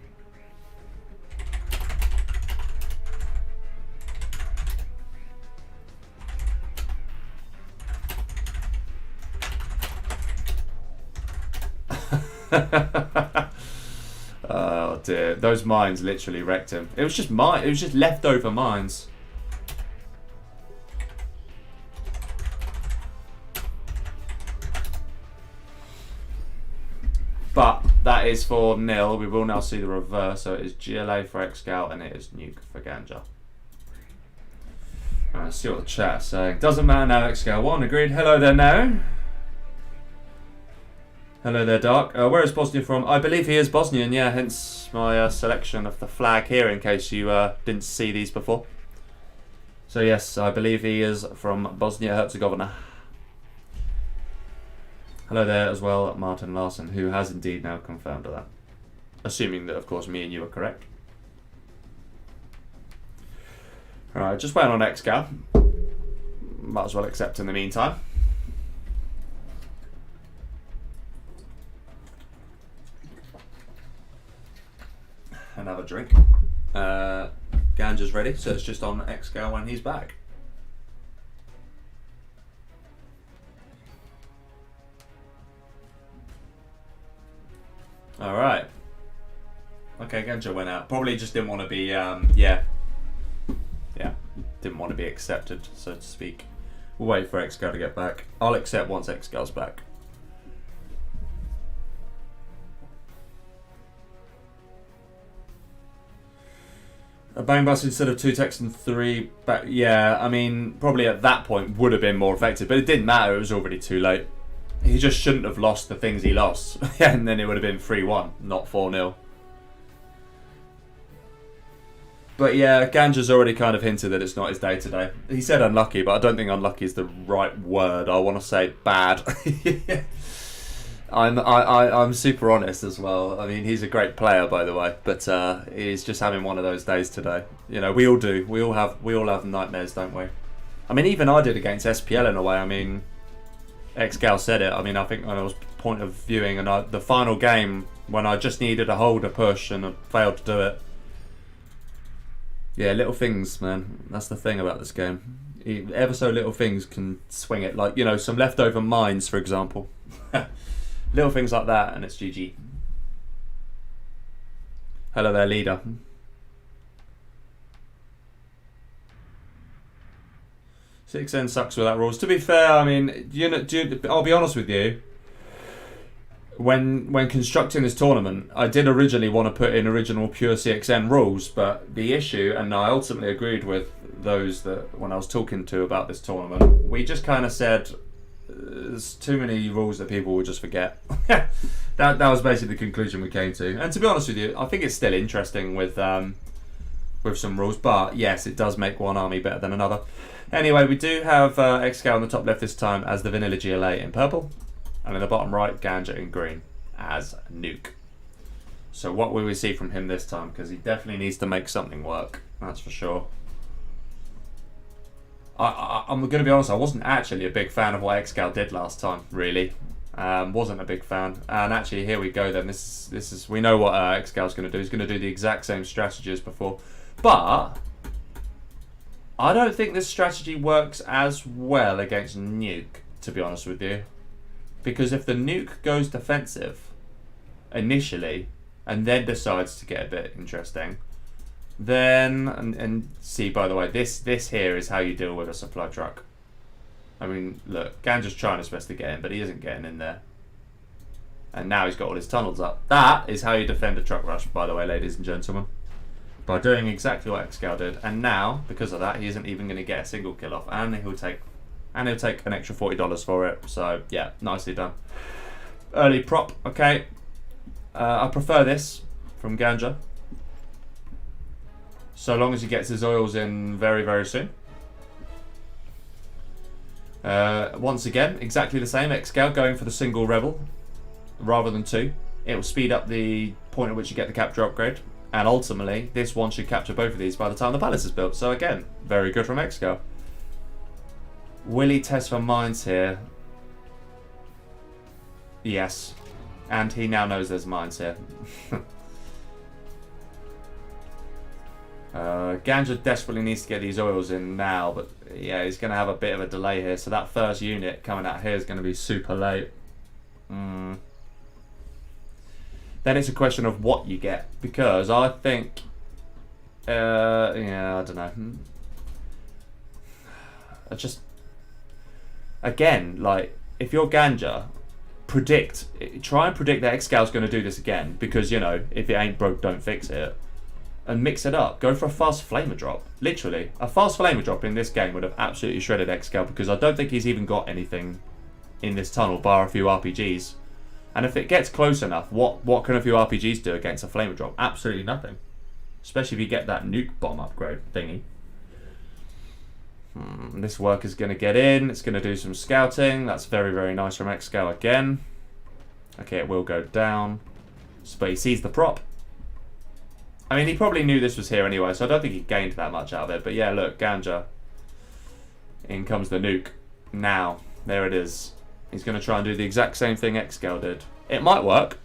S1: Oh dear, those mines literally wrecked him. It was just leftover mines. But that is for nil. We will now see the reverse. So it is GLA for ExCaL and it is nuke for Ganja. Let's see what the chat's saying. Doesn't matter now, ExCaL won. Agreed. Hello there now. Hello there, Dark. Where is Bosnia from? I believe he is Bosnian, yeah, hence my selection of the flag here in case you didn't see these before. So yes, I believe he is from Bosnia-Herzegovina. Hello there as well, Martin Larson, who has indeed now confirmed that. Assuming that, of course, me and you are correct. Alright, just waiting on ExCaL. Might as well accept in the meantime. And have a drink. Ganja's ready, so it's just on ExCaL when he's back. Alright. Okay, Ganja went out. Probably just didn't want to be, yeah, didn't want to be accepted, so to speak. We'll wait for ExCaL to get back. I'll accept once ExCaL's back. A bang bus instead of 2 techs and 3 back. Yeah, I mean, probably at that point would have been more effective, but it didn't matter. It was already too late. He just shouldn't have lost the things he lost. And then it would have been 3-1, not 4-0. But yeah, Ganja's already kind of hinted that it's not his day today. He said unlucky, but I don't think unlucky is the right word. I want to say bad. I'm super honest as well. I mean, he's a great player, by the way, but he's just having one of those days today. You know, we all do. We all have nightmares, don't we? I mean, even I did against SPL in a way. I mean, ExCaL said it. I mean, I think when I was point of viewing, and the final game when I just needed to hold a push and I failed to do it. Yeah, little things, man. That's the thing about this game. Ever so little things can swing it. Like, you know, some leftover mines, for example. Little things like that, and it's GG. Hello there, leader. CxN sucks without rules. To be fair, I mean, you know, I'll be honest with you. When constructing this tournament, I did originally want to put in original pure CxN rules, but the issue, and I ultimately agreed with those that when I was talking to about this tournament, we just kind of said there's too many rules that people will just forget. that was basically the conclusion we came to. And to be honest with you, I think it's still interesting with some rules, but yes, it does make one army better than another. Anyway, we do have ExCaL on the top left this time as the vanilla GLA in purple, and in the bottom right, Ganja in green as nuke. So what will we see from him this time? Because he definitely needs to make something work, that's for sure. I'm going to be honest, I wasn't actually a big fan of what ExCaL did last time, really. Wasn't a big fan. And actually, here we go then. This is we know what ExCal's going to do. He's going to do the exact same strategy as before. But I don't think this strategy works as well against nuke, to be honest with you. Because if the nuke goes defensive initially and then decides to get a bit interesting, then and see, by the way, this here is how you deal with a supply truck. I mean, look, Ganja's trying his best to get in, but he isn't getting in there. And now he's got all his tunnels up. That is how you defend a truck rush, by the way, ladies and gentlemen. By doing exactly what ExCaL did. And now, because of that, he isn't even going to get a single kill off. And he'll take an extra $40 for it. So, yeah, nicely done. Early prop, okay. I prefer this from Ganja. So long as he gets his oils in very, very soon. Once again, exactly the same. ExCaL going for the single Rebel rather than 2. It will speed up the point at which you get the capture upgrade. And ultimately, this one should capture both of these by the time the palace is built. So again, very good from ExCaL. Will he test for mines here? Yes. And he now knows there's mines here. Ganja desperately needs to get these oils in now, but yeah, he's going to have a bit of a delay here. So that first unit coming out here is going to be super late. Then it's a question of what you get, because I think, yeah, I don't know. Again, like, if you're Ganja, try and predict that ExCal's going to do this again, because, you know, if it ain't broke, don't fix it. And mix it up. Go for a fast flamer drop. Literally, a fast flamer drop in this game would have absolutely shredded ExCaL, because I don't think he's even got anything in this tunnel bar a few RPGs. And if it gets close enough, what can a few RPGs do against a flamer drop? Absolutely nothing. Especially if you get that nuke bomb upgrade thingy. This worker's going to get in. It's going to do some scouting. That's very, very nice from ExCaL again. Okay, it will go down. But he sees the prop. I mean, he probably knew this was here anyway, so I don't think he gained that much out of it. But yeah, look, Ganja. In comes the nuke. Now, there it is. He's going to try and do the exact same thing ExCaL did. It might work.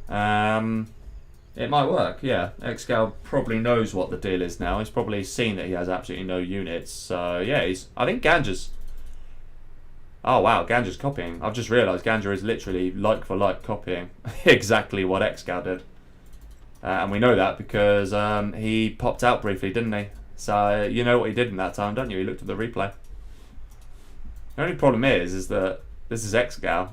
S1: It might work, yeah. ExCaL probably knows what the deal is now. He's probably seen that he has absolutely no units. So, yeah, I think Ganja's... Oh, wow, Ganja's copying. I've just realised Ganja is literally like for like copying exactly what ExCaL did. And we know that because he popped out briefly, didn't he? So, you know what he did in that time, don't you? He looked at the replay. The only problem is that this is ExCaL.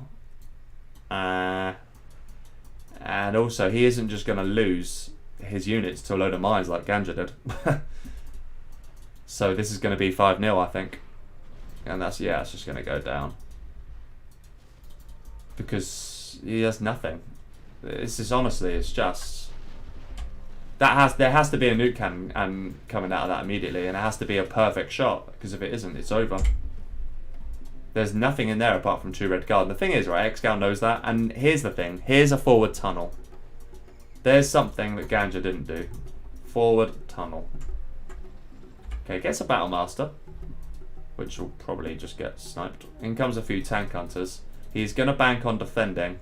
S1: And also, he isn't just going to lose his units to a load of mines like Ganja did. So this is going to be 5-0, I think. And that's, yeah, it's just going to go down. Because he has nothing. This is honestly, it's just... There has to be a nuke cannon coming out of that immediately. And it has to be a perfect shot. Because if it isn't, it's over. There's nothing in there apart from 2 red guard. And the thing is, right, ExCaL knows that. And here's the thing. Here's a forward tunnel. There's something that Ganja didn't do. Forward tunnel. Okay, gets a Battle Master. Which will probably just get sniped. In comes a few tank hunters. He's going to bank on defending.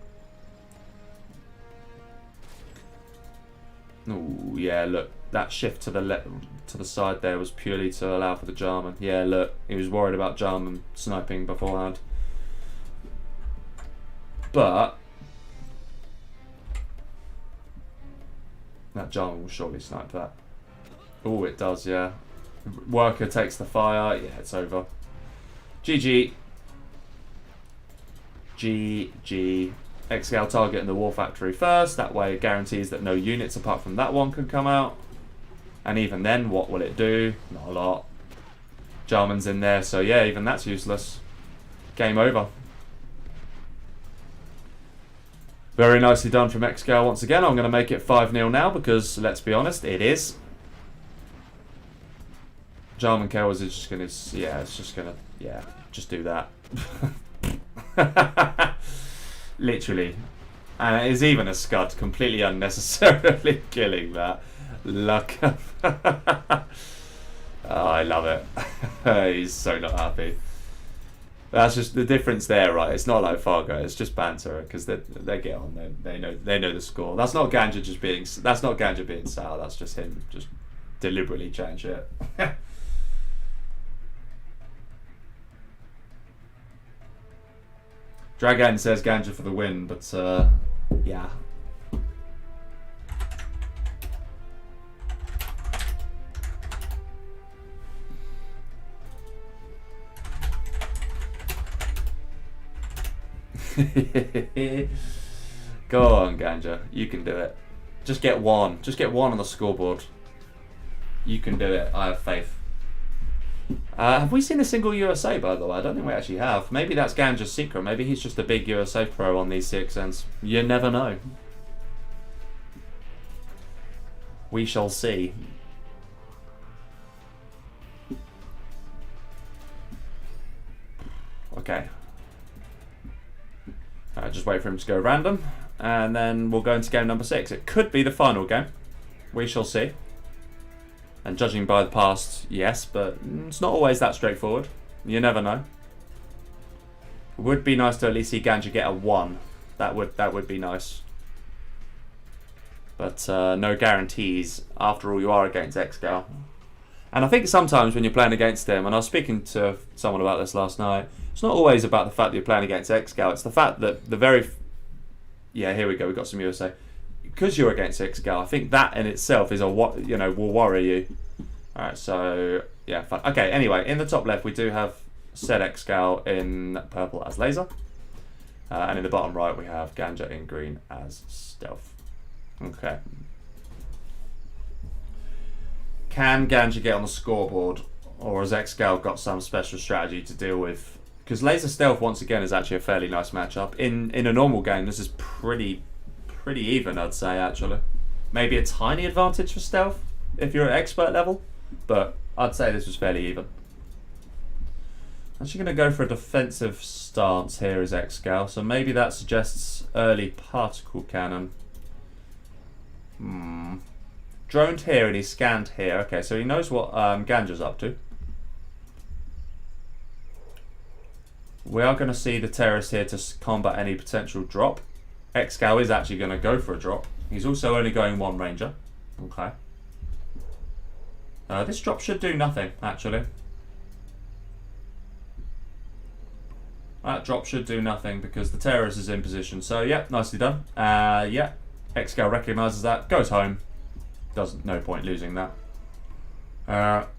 S1: Ooh, yeah, look. That shift to the side there was purely to allow for the Jarman. Yeah, look, he was worried about Jarman sniping beforehand. But that Jarman will surely snipe that. Oh, it does, yeah. Worker takes the fire. Yeah, it's over. GG. GG. ExCaL targeting the war factory first. That way it guarantees that no units apart from that one can come out. And even then, what will it do? Not a lot. Jarman's in there, so yeah, even that's useless. Game over. Very nicely done from ExCaL once again. I'm going to make it 5-0 now because, let's be honest, it is. Jarman kills is just going to, yeah, it's just going to, yeah, just do that. Literally. And it is even a scud, completely unnecessarily killing that. Luck. Oh, I love it. He's so not happy. That's just the difference there, right? It's not like Fargo. It's just banter because they get on. They know the score. That's not Ganja just being. That's not Ganja being sour. That's just him just deliberately chatting shit. Dragan says Ganja for the win, but yeah. Go on, Ganja. You can do it. Just get one. Just get one on the scoreboard. You can do it. I have faith. Have we seen a single USA, by the way? I don't think we actually have. Maybe that's Ganja's secret. Maybe he's just a big USA pro on these CxNs. You never know. We shall see. Okay. Just wait for him to go random. And then we'll go into game number 6. It could be the final game. We shall see. And judging by the past, yes, but it's not always that straightforward. You never know. It would be nice to at least see Ganja get a 1. That would be nice. But no guarantees. After all, you are against ExCaL. And I think sometimes when you're playing against him, and I was speaking to someone about this last night, it's not always about the fact that you're playing against ExCaL. It's the fact that the very... Yeah, here we go. We've got some USA. Because you're against ExCaL, I think that in itself is will worry you. Alright, so... Yeah, fine. Okay, anyway, in the top left, we do have said ExCaL in purple as Laser. And in the bottom right, we have Ganja in green as Stealth. Okay. Can Ganja get on the scoreboard, or has ExCaL got some special strategy to deal with? Because Laser Stealth, once again, is actually a fairly nice matchup. In a normal game, this is pretty even, I'd say, actually. Maybe a tiny advantage for Stealth, if you're at expert level, but I'd say this was fairly even. Actually going to go for a defensive stance here as ExCaL, so maybe that suggests early particle cannon. Droned here and he's scanned here. Okay, so he knows what Ganja's up to. We are going to see the terrorist here to combat any potential drop. ExCaL is actually going to go for a drop. He's also only going 1 ranger. Okay. This drop should do nothing, actually. That drop should do nothing because the terrorist is in position. So, yeah, nicely done. Yeah, ExCaL recognises that, goes home. No point losing that.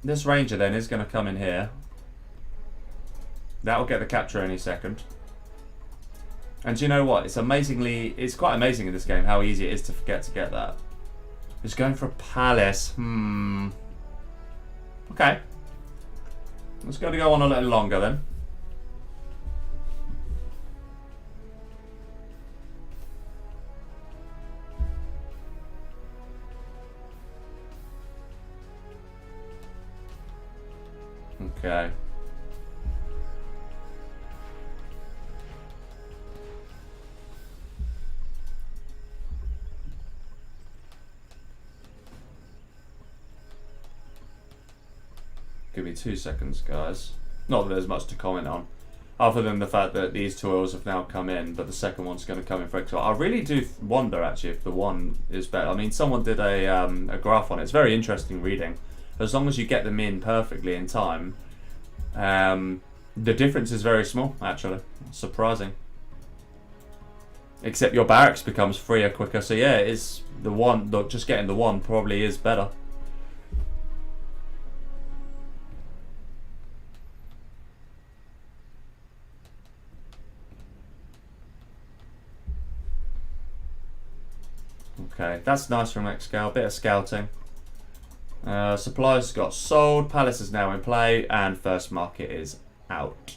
S1: This ranger then is going to come in here. That'll get the capture any second. And do you know what? It's quite amazing in this game how easy it is to forget to get that. He's going for a palace. Okay. It's going to go on a little longer then. Okay. Give me 2 seconds, guys. Not that there's much to comment on, other than the fact that these 2 oils have now come in, but the second one's going to come in for ExCaL. I really do wonder, actually, if the one is better. I mean, someone did a graph on it. It's very interesting reading. As long as you get them in perfectly in time, the difference is very small, actually. Surprising. Except your barracks becomes freer quicker, so yeah, it is the one. Just getting the one probably is better. Okay, that's nice from ExCaL. Bit of scouting. Supplies got sold. Palace is now in play, and first market is out.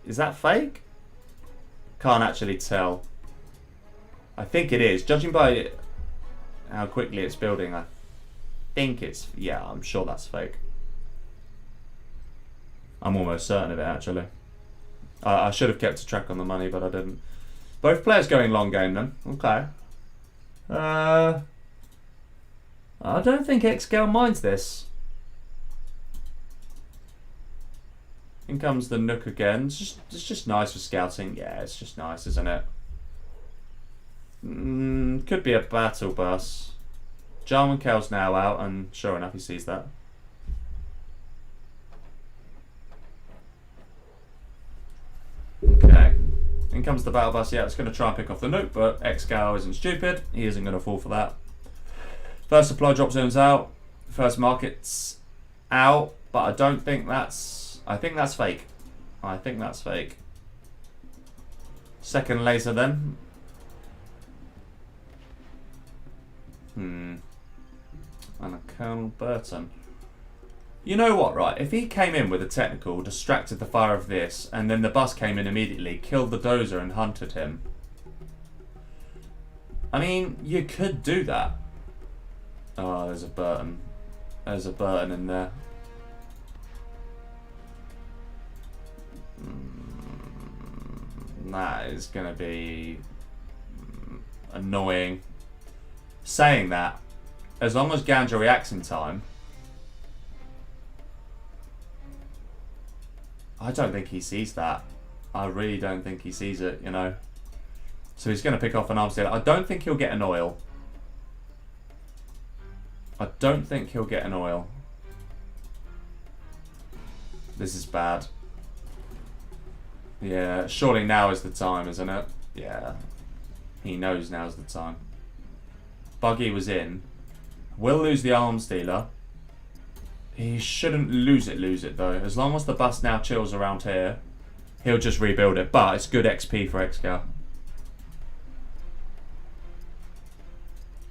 S1: Is that fake? Can't actually tell. I think it is. Judging by how quickly it's building, I think it's... Yeah, I'm sure that's fake. I'm almost certain of it, actually. I should have kept a track on the money, but I didn't. Both players going long game, then. Okay. I don't think ExCaL minds this. In comes the Nook again. It's just nice for scouting. Yeah, it's just nice, isn't it? Could be a battle bus. Jarman Kel's now out, and sure enough, he sees that. Okay. In comes the battle bus. Yeah, it's going to try and pick off the Nook, but ExCaL isn't stupid. He isn't going to fall for that. First supply drop zone's out. First market's out, but I don't think that's... I think that's fake. I think that's fake. Second laser then. And a Colonel Burton. You know what, right? If he came in with a technical, distracted the fire of this, and then the bus came in immediately, killed the dozer and hunted him. I mean, you could do that. Oh, there's a Burton. There's a Burton in there. That is going to be annoying. Saying that, as long as Ganja reacts in time, I don't think he sees that. I really don't think he sees it, you know. So he's going to pick off an arms dealer. I don't think he'll get an oil. I don't think he'll get an oil. This is bad. Yeah, surely now is the time, isn't it? Yeah. He knows now's the time. Buggy was in. Will lose the arms dealer. He shouldn't lose it though. As long as the bus now chills around here, he'll just rebuild it. But it's good XP for ExCaL.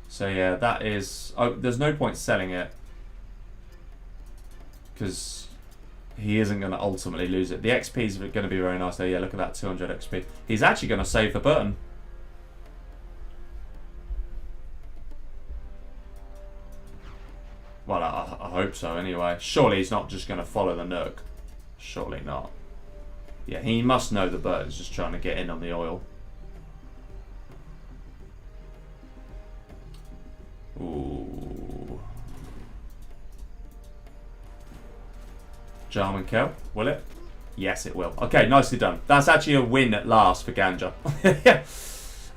S1: So yeah, that is... Oh, there's no point selling it. Because he isn't going to ultimately lose it. The XP is going to be very nice though. Yeah, look at that, 200 XP. He's actually going to save the Burton. Well, I hope so anyway. Surely he's not just going to follow the Nook. Surely not. Yeah, he must know the Burton's just trying to get in on the oil. Ooh. Jarman kill, will it? Yes, it will. Okay, nicely done. That's actually a win at last for Ganja.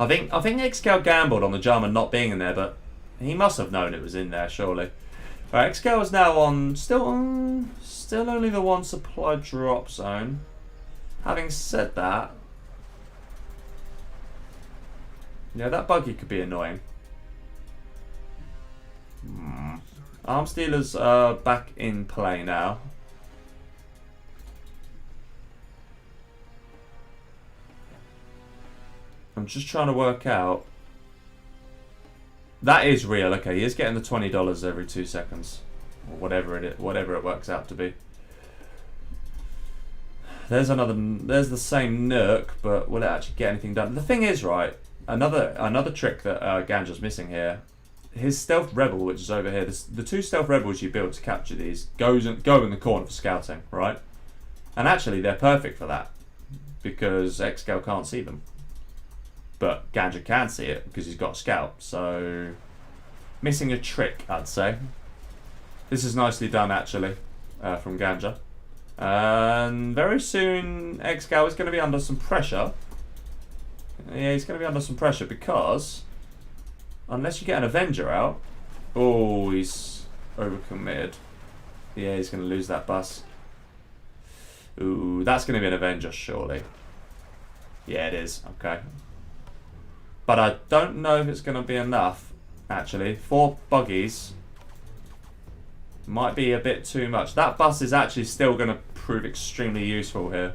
S1: I think ExCaL gambled on the Jarman not being in there, but he must have known it was in there, surely. Right, ExCaL is now on still only the one supply drop zone. Having said that, yeah, that buggy could be annoying. Arms dealers are back in play now. I'm just trying to work out. That is real. Okay, he is getting the $20 every 2 seconds, or whatever it works out to be. There's the same Nook, but will it actually get anything done? The thing is, right, another trick that Ganja's missing here. His stealth rebel, which is over here, the 2 stealth rebels you build to capture these go in the corner for scouting, right? And actually, they're perfect for that because ExCaL can't see them. But Ganja can see it because he's got a scout. So, missing a trick, I'd say. This is nicely done, actually, from Ganja. And very soon, ExCaL is going to be under some pressure. Yeah, he's going to be under some pressure because, unless you get an Avenger out, oh, he's overcommitted. Yeah, he's going to lose that bus. Ooh, that's going to be an Avenger, surely. Yeah, it is. Okay. But I don't know if it's going to be enough, actually. 4 buggies might be a bit too much. That bus is actually still going to prove extremely useful here.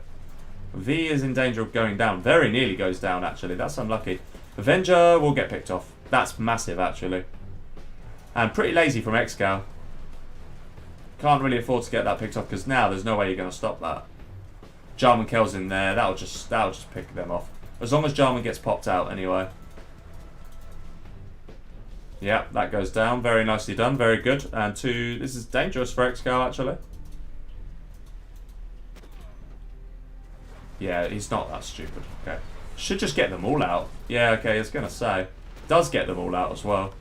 S1: V is in danger of going down. Very nearly goes down, actually. That's unlucky. Avenger will get picked off. That's massive, actually. And pretty lazy from ExCaL. Can't really afford to get that picked off because now there's no way you're going to stop that. Jarman kills in there. That'll just pick them off. As long as Jarman gets popped out, anyway. Yeah, that goes down. Very nicely done. Very good. And 2... This is dangerous for ExCaL, actually. Yeah, he's not that stupid. Okay. Should just get them all out. Yeah, okay, I was going to say. Does get them all out as well.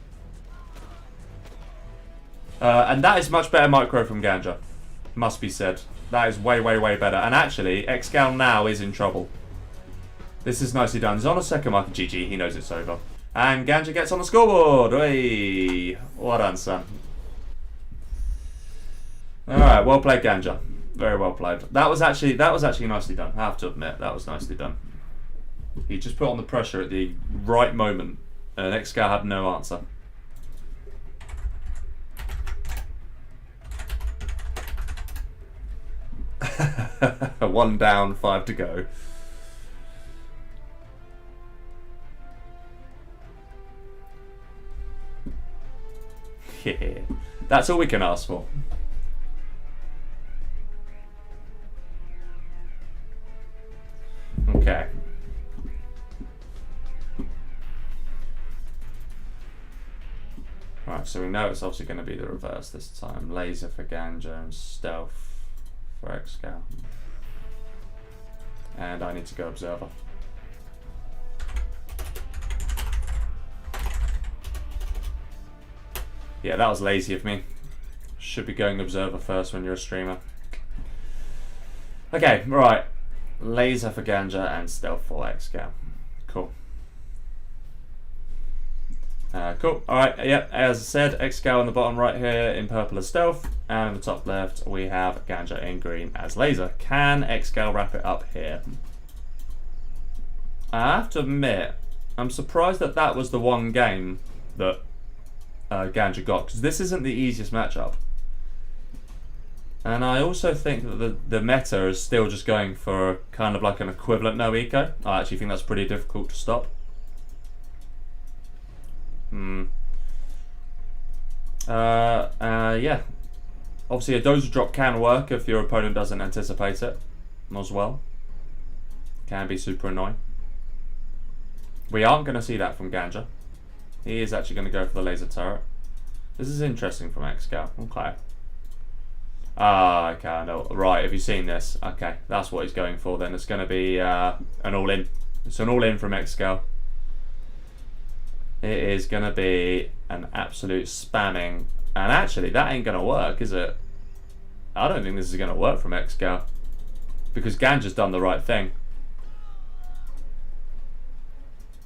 S1: And that is much better micro from Ganja. Must be said. That is way, way, way better. And actually, ExCaL now is in trouble. This is nicely done. He's on a second mark. GG. He knows it's over. And Ganja gets on the scoreboard. Hey, well done, son. All right, well played, Ganja. Very well played. That was actually nicely done. I have to admit, that was nicely done. He just put on the pressure at the right moment, and ExCaL had no answer. 1 down, 5 to go. Yeah, that's all we can ask for. Okay. Right, so we know it's obviously going to be the reverse this time. Laser for Ganja and Stealth for ExCaL. And I need to go Observer. Yeah, that was lazy of me. Should be going Observer first when you're a streamer. Okay, right. Laser for Ganja and Stealth for ExCaL. Cool. Cool. Alright, yep, as I said, ExCaL on the bottom right here in purple as Stealth, and in the top left we have Ganja in green as Laser. Can ExCaL wrap it up here? I have to admit, I'm surprised that that was the one game that Ganja got, because this isn't the easiest matchup. And I also think that the meta is still just going for kind of like an equivalent no eco. I actually think that's pretty difficult to stop. Yeah. Obviously a dozer drop can work if your opponent doesn't anticipate it as well. Can be super annoying. We aren't going to see that from Ganja. He is actually going to go for the laser turret. This is interesting from ExCaL. Okay. Okay, I know. Right, have you seen this? Okay, that's what he's going for then. It's going to be an all-in. It's an all-in from ExCaL. It is going to be an absolute spamming. And actually, that ain't going to work, is it? I don't think this is going to work from ExCaL. Because Ganja's done the right thing.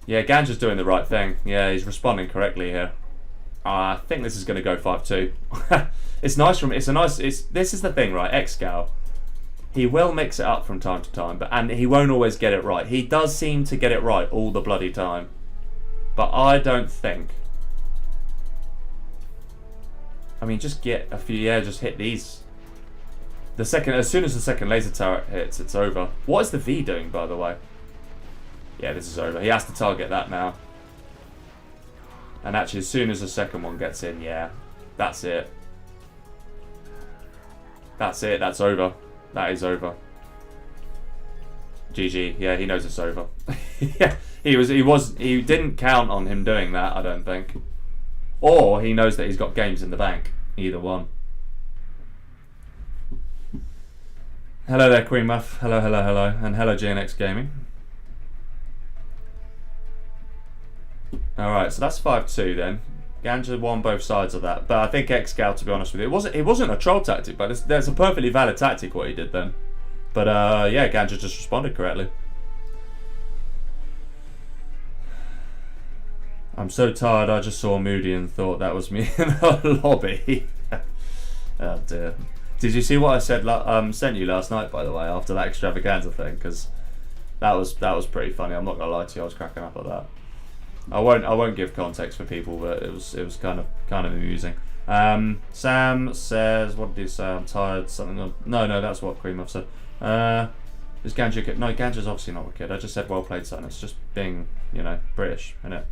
S1: Yeah, Ganja's doing the right thing. Yeah, he's responding correctly here. I think this is going to go 5-2. It's nice from. It's a nice. This is the thing, right? ExCaL. He will mix it up from time to time, and he won't always get it right. He does seem to get it right all the bloody time, but I don't think. I mean, just get a few. Yeah, just hit these. The second, as soon as the second laser turret hits, it's over. What is the V doing, by the way? Yeah, this is over. He has to target that now. And actually, as soon as the second one gets in, yeah, that's it. That's it. That's over. That is over. GG. Yeah, he knows it's over. Yeah, he didn't count on him doing that, I don't think. Or he knows that he's got games in the bank. Either one. Hello there, Queen Muff. Hello, hello, hello. And hello, GNX Gaming. Alright, so that's 5-2 then. Ganja won both sides of that, but I think ExCaL, to be honest with you, it wasn't a troll tactic, but there's a perfectly valid tactic what he did then. But yeah, Ganja just responded correctly. I'm so tired, I just saw Moody and thought that was me in the lobby. Oh dear. Did you see what I said? Sent you last night, by the way, after that extravaganza thing? Because that was pretty funny. I'm not gonna lie to you, I was cracking up at that. I won't give context for people, but it was kind of amusing. Sam says, what did he say? I'm tired. Something. No, that's what Queen Muff said. Is Ganja good? No, Ganja's obviously not a kid. I just said well played, son. It's just being, British, innit?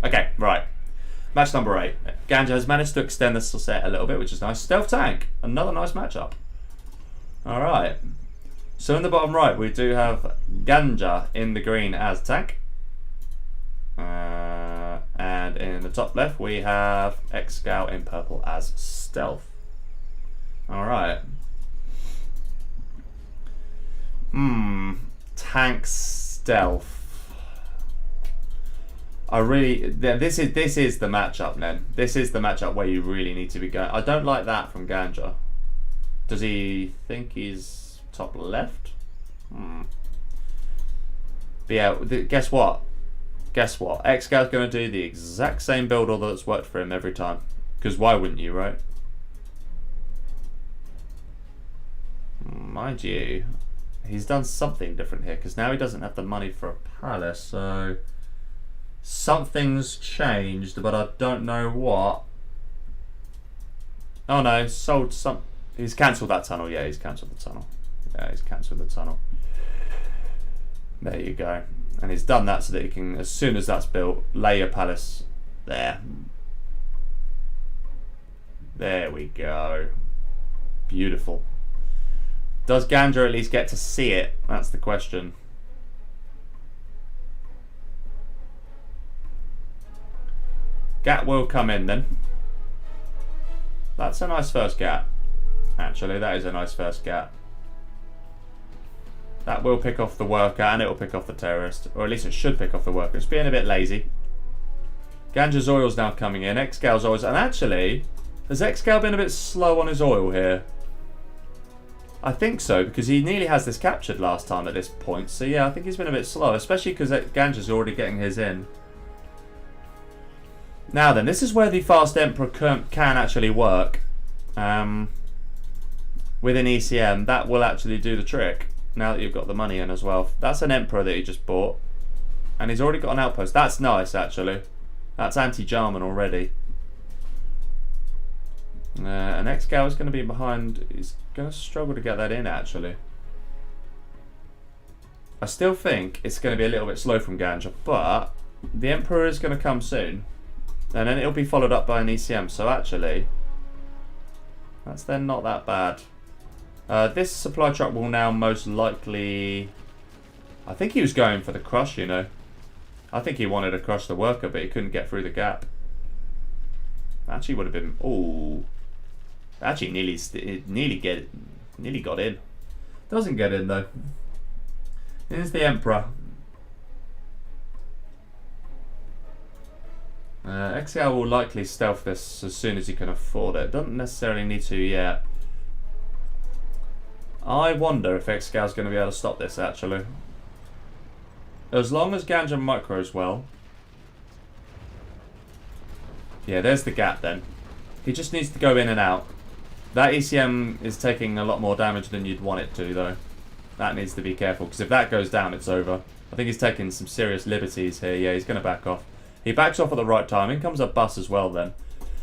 S1: Okay, right. Match number 8. Ganja has managed to extend the set a little bit, which is nice. Stealth Tank, another nice matchup. All right. So in the bottom right, we do have Ganja in the green as tank. And in the top left we have ExCaL in purple as Stealth. Alright. Tank Stealth. This is the matchup then. This is the matchup where you really need to be going. I don't like that from Ganja. Does he think he's top left? But yeah, guess what? ExCal's going to do the exact same build order that's worked for him every time. Because why wouldn't you, right? Mind you, he's done something different here. Because now he doesn't have the money for a palace. So something's changed, but I don't know what. Oh no, sold some. He's cancelled that tunnel. Yeah, he's cancelled the tunnel. He's cancelled the tunnel. There you go. And he's done that so that he can, as soon as that's built, lay a palace there. There we go. Beautiful. Does Ganja at least get to see it? That's the question. Gat will come in then. That's a nice first gat. Actually, that is a nice first gat. That will pick off the worker and it will pick off the terrorist. Or at least it should pick off the worker. It's being a bit lazy. Ganja's oil's now coming in. ExCal's oil's... And actually, has ExCal been a bit slow on his oil here? I think so, because he nearly has this captured last time at this point. So yeah, I think he's been a bit slow, especially because Ganja's already getting his in. Now then, this is where the Fast Emperor can actually work. With an ECM, that will actually do the trick. Now that you've got the money in as well. That's an Emperor that he just bought. And he's already got an outpost. That's nice, actually. That's anti-Jarman already. And ExCal is going to be behind. He's going to struggle to get that in, actually. I still think it's going to be a little bit slow from Ganja, but the Emperor is going to come soon. And then it'll be followed up by an ECM. So actually, that's then not that bad. This supply truck will now most likely... I think he was going for the crush, you know. I think he wanted to crush the worker, but he couldn't get through the gap. Actually would have been... Ooh. Actually nearly got in. Doesn't get in, though. Here's the Emperor. ExCal will likely stealth this as soon as he can afford it. Doesn't necessarily need to yet. I wonder if ExCal's going to be able to stop this, actually. As long as Ganja micros well. Yeah, there's the gap then. He just needs to go in and out. That ECM is taking a lot more damage than you'd want it to, though. That needs to be careful, because if that goes down, it's over. I think he's taking some serious liberties here. Yeah, he's going to back off. He backs off at the right time. In comes a bus as well, then.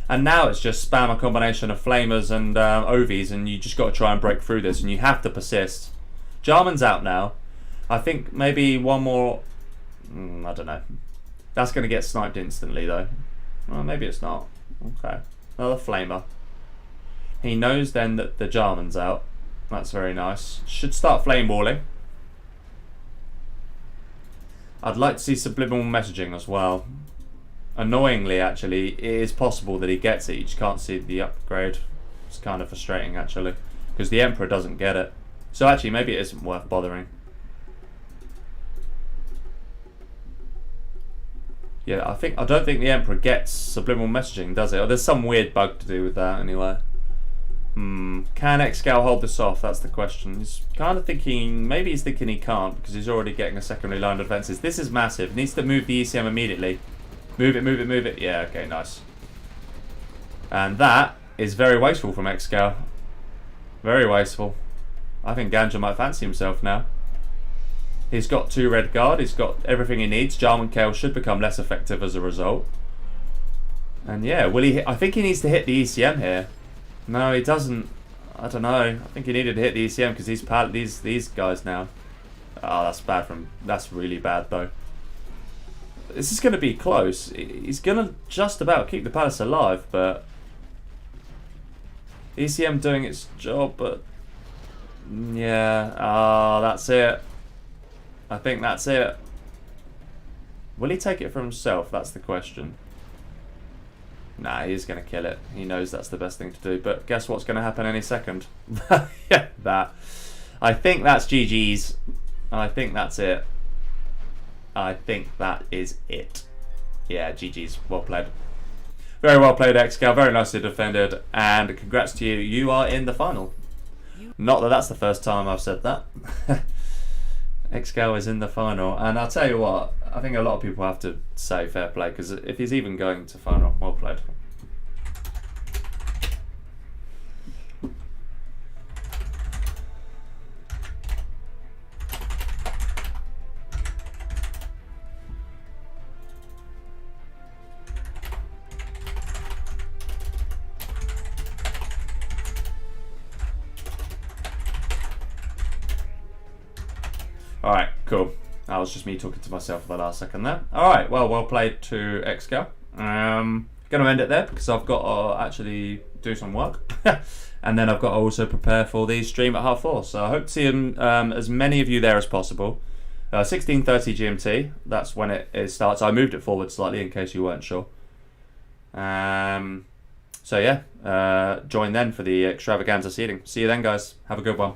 S1: And now it's just spam a combination of flamers and OVs, and you just got to try and break through this, and you have to persist. Jarman's out now. I think maybe one more... I don't know. That's going to get sniped instantly, though. Well, maybe it's not. Okay. Another flamer. He knows then that the Jarman's out. That's very nice. Should start flame walling. I'd like to see subliminal messaging as well. Annoyingly, actually, it is possible that he gets it. You just can't see the upgrade. It's kind of frustrating, actually, because the Emperor doesn't get it. So actually, maybe it isn't worth bothering. Yeah, I don't think the Emperor gets subliminal messaging, does it? Or there's some weird bug to do with that, anyway. Can ExCaL hold this off? That's the question. He's kind of thinking, maybe he's thinking he can't, because he's already getting a secondary line of defences. This is massive. Needs to move the ECM immediately. Move it, move it, move it. Yeah, okay, nice. And that is very wasteful from ExCaL. Very wasteful. I think Ganja might fancy himself now. He's got 2 red guard. He's got everything he needs. Jarman Kale should become less effective as a result. And yeah, will he? I think he needs to hit the ECM here. No, he doesn't. I don't know. I think he needed to hit the ECM because these guys now. Oh, that's bad from. That's really bad though. This is going to be close. He's going to just about keep the palace alive, but ECM doing its job. But yeah, that's it. I think that's it. Will he take it for himself? That's the question. Nah, he's going to kill it. He knows that's the best thing to do. But guess what's going to happen any second? Yeah, that. I think that's GG's. I think that's it. I think that is it. Yeah, GG's. Well played. Very well played, ExCaL. Very nicely defended. And congrats to you. You are in the final. Not that that's the first time I've said that. ExCaL is in the final, and I'll tell you what, I think a lot of people have to say fair play, because if he's even going to final, well played. All right, cool. That was just me talking to myself for the last second there. All right, well played to ExCaL. Going to end it there because I've got to actually do some work. And then I've got to also prepare for the stream at 4:30. So I hope to see as many of you there as possible. 16:30 GMT, that's when it starts. I moved it forward slightly in case you weren't sure. So yeah, join then for the extravaganza seeding. See you then, guys. Have a good one.